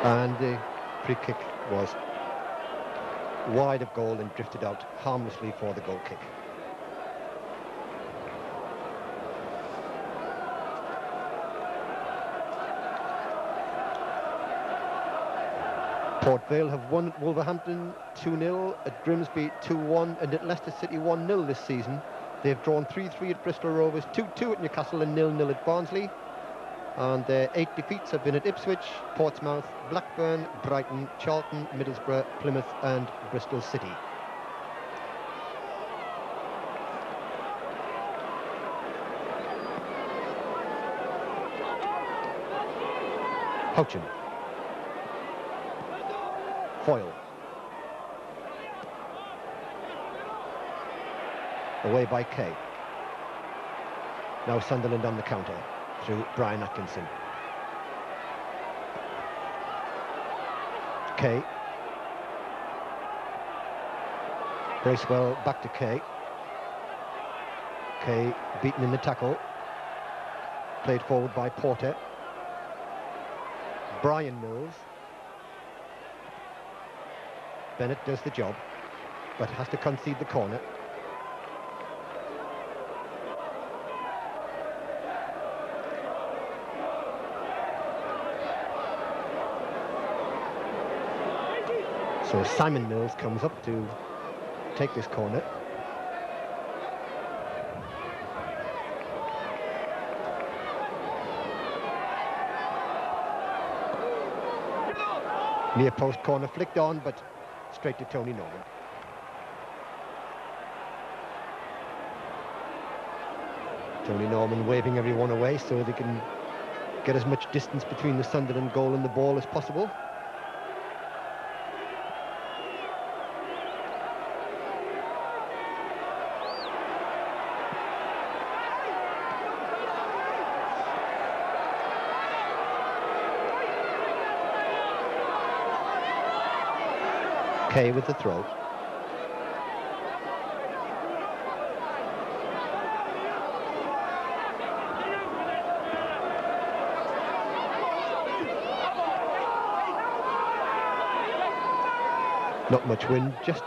And the free kick was wide of goal and drifted out harmlessly for the goal kick. Port Vale have won at Wolverhampton 2-0, at Grimsby 2-1, and at Leicester City 1-0 this season. They've drawn 3-3 at Bristol Rovers, 2-2 at Newcastle and 0-0 at Barnsley. And their 8 defeats have been at Ipswich, Portsmouth, Blackburn, Brighton, Charlton, Middlesbrough, Plymouth and Bristol City. Houchin. Foyle. Away by Kay. Now Sunderland on the counter through Brian Atkinson. Kay. Bracewell back to Kay. Kay beaten in the tackle. Played forward by Porter. Brian Mills. Bennett does the job, but has to concede the corner. So Simon Mills comes up to take this corner. Near post corner flicked on, but straight to Tony Norman. Tony Norman waving everyone away so they can get as much distance between the Sunderland goal and the ball as possible. Kay with the throw. Not much wind, just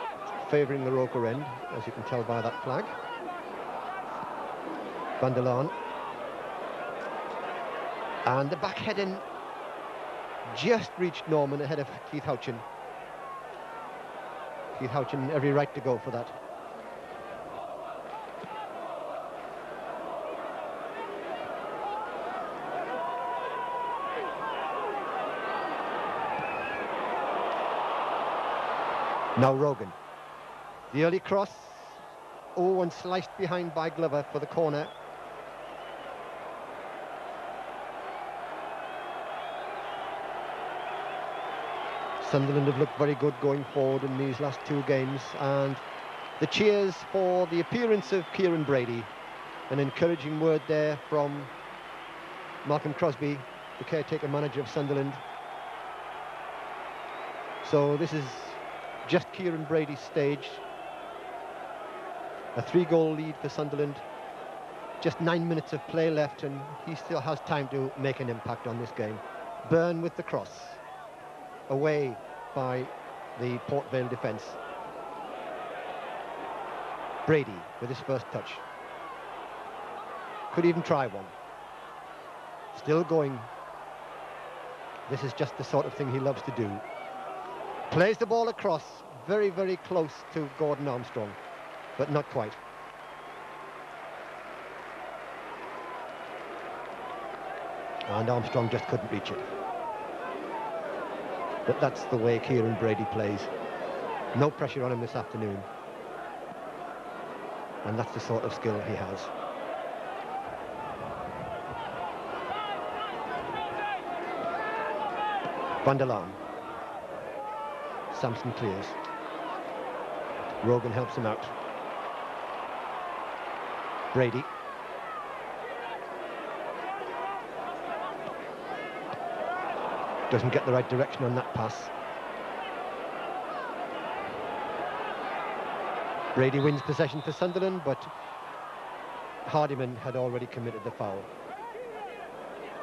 favouring the Roker end, as you can tell by that flag. Van der Laan. And the back heading just reached Norman ahead of Keith Houchin. Keith Houchin every right to go for that. Now Rogan. The early cross. Oh, and sliced behind by Glover for the corner. Sunderland have looked very good going forward in these last two games, and the cheers for the appearance of Kieran Brady. An encouraging word there from Malcolm Crosby, the caretaker manager of Sunderland. So this is just Kieran Brady's stage. A 3-goal lead for Sunderland. Just 9 minutes of play left, and he still has time to make an impact on this game. Byrne with the cross. Away by the Port Vale defence. Brady with his first touch. Could even try one. Still going. This is just the sort of thing he loves to do. Plays the ball across, very, very close to Gordon Armstrong, but not quite. And Armstrong just couldn't reach it. But that's the way Kieran Brady plays. No pressure on him this afternoon. And that's the sort of skill he has. Van der Laan. Sampson clears. Rogan helps him out. Brady. Doesn't get the right direction on that pass. Brady wins possession for Sunderland, but Hardiman had already committed the foul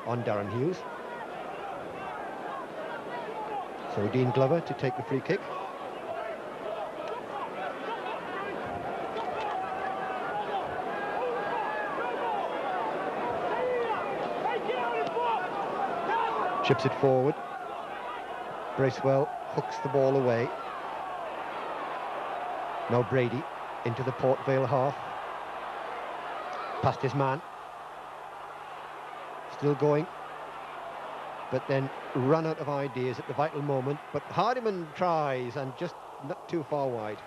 on Darren Hughes. So Dean Glover to take the free kick. Chips it forward. Bracewell hooks the ball away. Now Brady into the Port Vale half. Past his man. Still going. But then run out of ideas at the vital moment. But Hardiman tries and just not too far wide.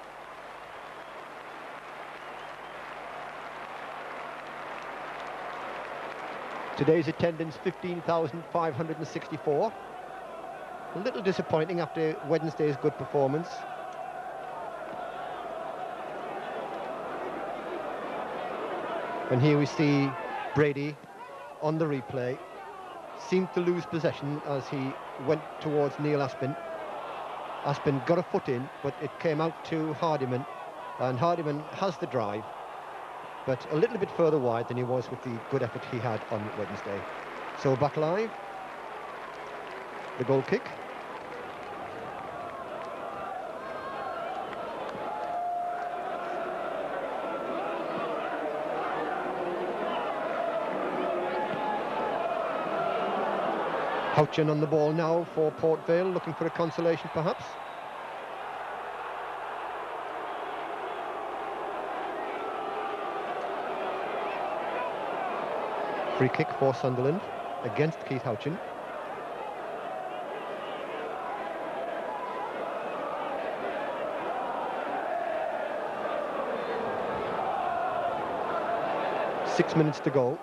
Today's attendance 15,564. A little disappointing after Wednesday's good performance. And here we see Brady on the replay. Seemed to lose possession as he went towards Neil Aspin. Aspin got a foot in, but it came out to Hardiman. And Hardiman has the drive, but a little bit further wide than he was with the good effort he had on Wednesday. So back live, the goal kick. Houchin on the ball now for Port Vale, looking for a consolation perhaps. Free kick for Sunderland against Keith Houchin. Six minutes to go.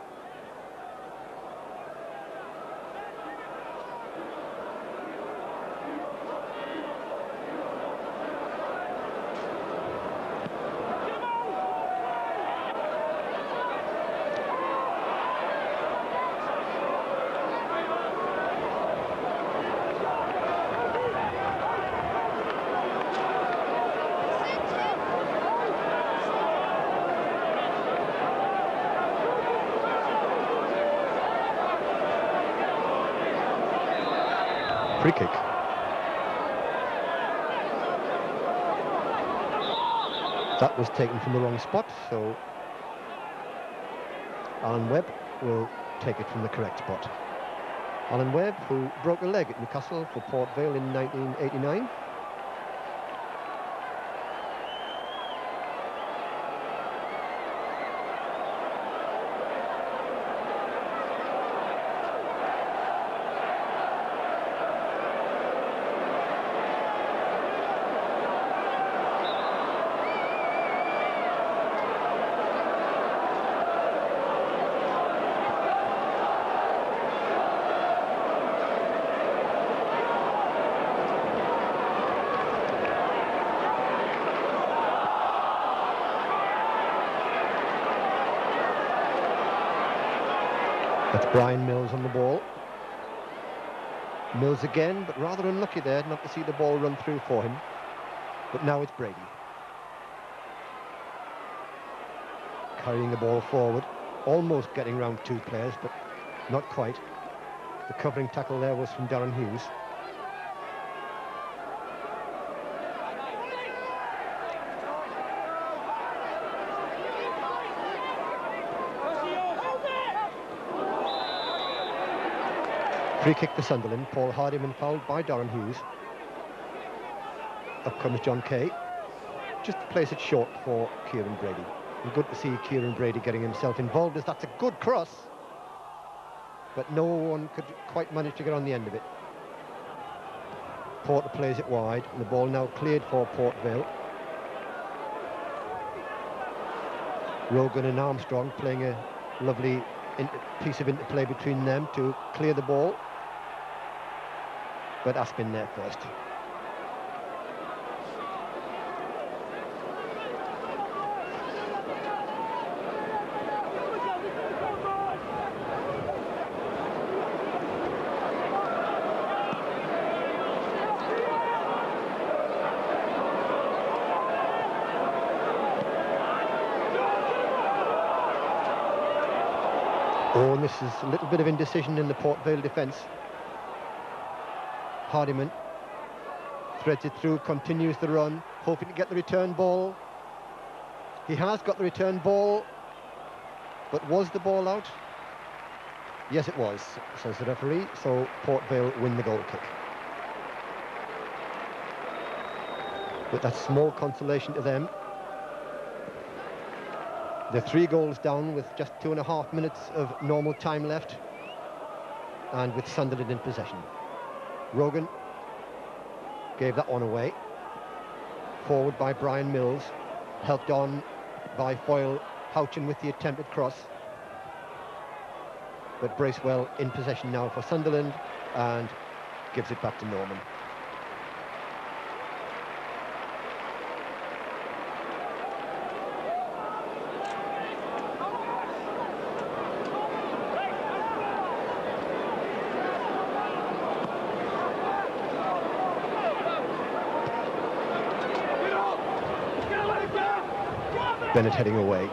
Free kick. That was taken from the wrong spot, so Alan Webb will take it from the correct spot. Alan Webb, who broke a leg at Newcastle for Port Vale in 1989. That's Brian Mills on the ball. Mills again, but rather unlucky there not to see the ball run through for him. But now it's Brady. Carrying the ball forward, almost getting round two players, but not quite. The covering tackle there was from Darren Hughes. Free kick for Sunderland. Paul Hardiman fouled by Darren Hughes. Up comes John Kay. Just to place it short for Kieran Brady. And good to see Kieran Brady getting himself involved, as that's a good cross. But no one could quite manage to get on the end of it. Porter plays it wide, and the ball now cleared for Port Vale. Rogan and Armstrong playing a lovely piece of interplay between them to clear the ball. But Aspin there first. Oh, and this is a little bit of indecision in the Port Vale defence. Hardiman threads it through, continues the run, hoping to get the return ball. He has got the return ball, but was the ball out? Yes, it was, says the referee, so Port Vale win the goal kick. But that's small consolation to them. They're 3 goals down with just 2.5 minutes of normal time left, and with Sunderland in possession. Rogan gave that one away. Forward by Brian Mills, helped on by Foyle Houchin with the attempted cross. But Bracewell in possession now for Sunderland and gives it back to Norman. Bennett heading away.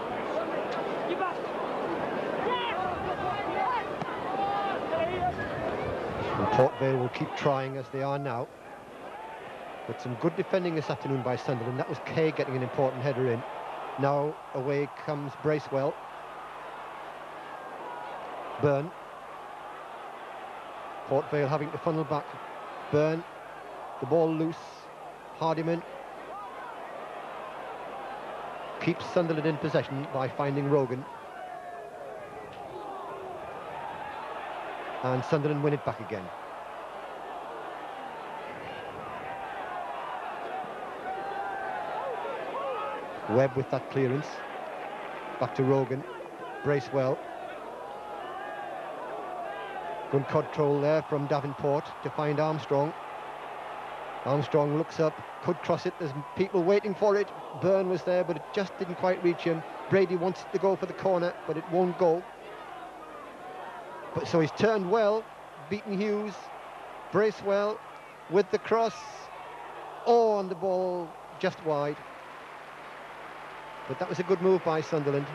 And Port Vale will keep trying as they are now. But some good defending this afternoon by Sunderland. That was Kay getting an important header in. Now away comes Bracewell. Byrne. Port Vale having to funnel back. Byrne. The ball loose. Hardiman keeps Sunderland in possession by finding Rogan. And Sunderland win it back again. Webb with that clearance. Back to Rogan. Bracewell. Good control there from Davenport to find Armstrong. Armstrong looks up, could cross it, there's people waiting for it. Byrne was there, but it just didn't quite reach him. Brady wants to go for the corner, but it won't go. But so he's turned well, beaten Hughes. Bracewell with the cross. Oh, and the ball just wide. But that was a good move by Sunderland.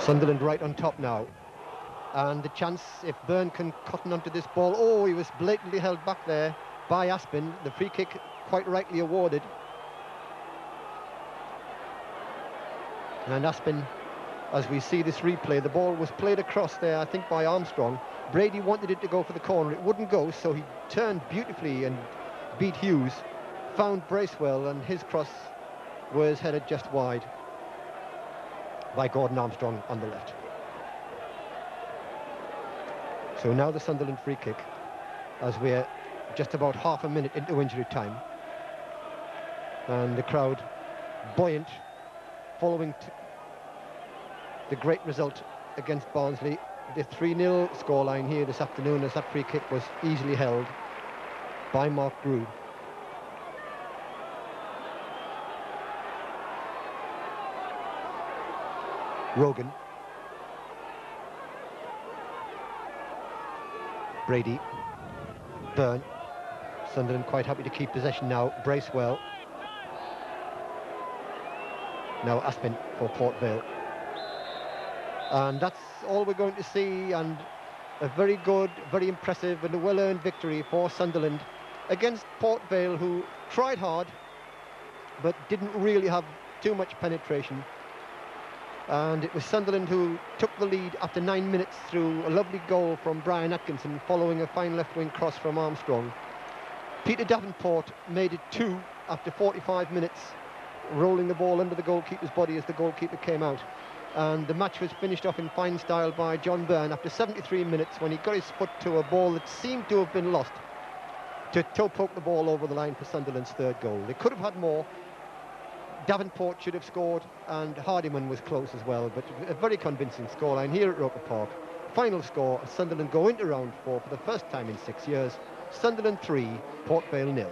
Sunderland right on top now. And the chance, if Byrne can cotton onto this ball. Oh, he was blatantly held back there by Aspin. The free kick quite rightly awarded. And Aspin, as we see this replay, the ball was played across there, I think, by Armstrong. Brady wanted it to go for the corner. It wouldn't go, so he turned beautifully and beat Hughes, found Bracewell, and his cross was headed just wide by Gordon Armstrong on the left. So now the Sunderland free kick, as we're just about half a minute into injury time. And the crowd buoyant, following the great result against Barnsley. The 3-0 scoreline here this afternoon, as that free kick was easily held by Mark Grew. Rogan. Brady. Byrne. Sunderland quite happy to keep possession now. Bracewell. Now Aspin for Port Vale. And that's all we're going to see, and a very good, very impressive and a well-earned victory for Sunderland against Port Vale, who tried hard but didn't really have too much penetration. And it was Sunderland who took the lead after 9 minutes through a lovely goal from Brian Atkinson, following a fine left-wing cross from Armstrong. Peter Davenport made it 2 after 45 minutes, rolling the ball under the goalkeeper's body as the goalkeeper came out. And the match was finished off in fine style by John Byrne after 73 minutes, when he got his foot to a ball that seemed to have been lost, to toe poke the ball over the line for Sunderland's third goal. They could have had more. Davenport should have scored, and Hardiman was close as well, but a very convincing scoreline here at Roker Park. Final score, Sunderland go into round 4 for the first time in 6 years. Sunderland 3, Port Vale 0.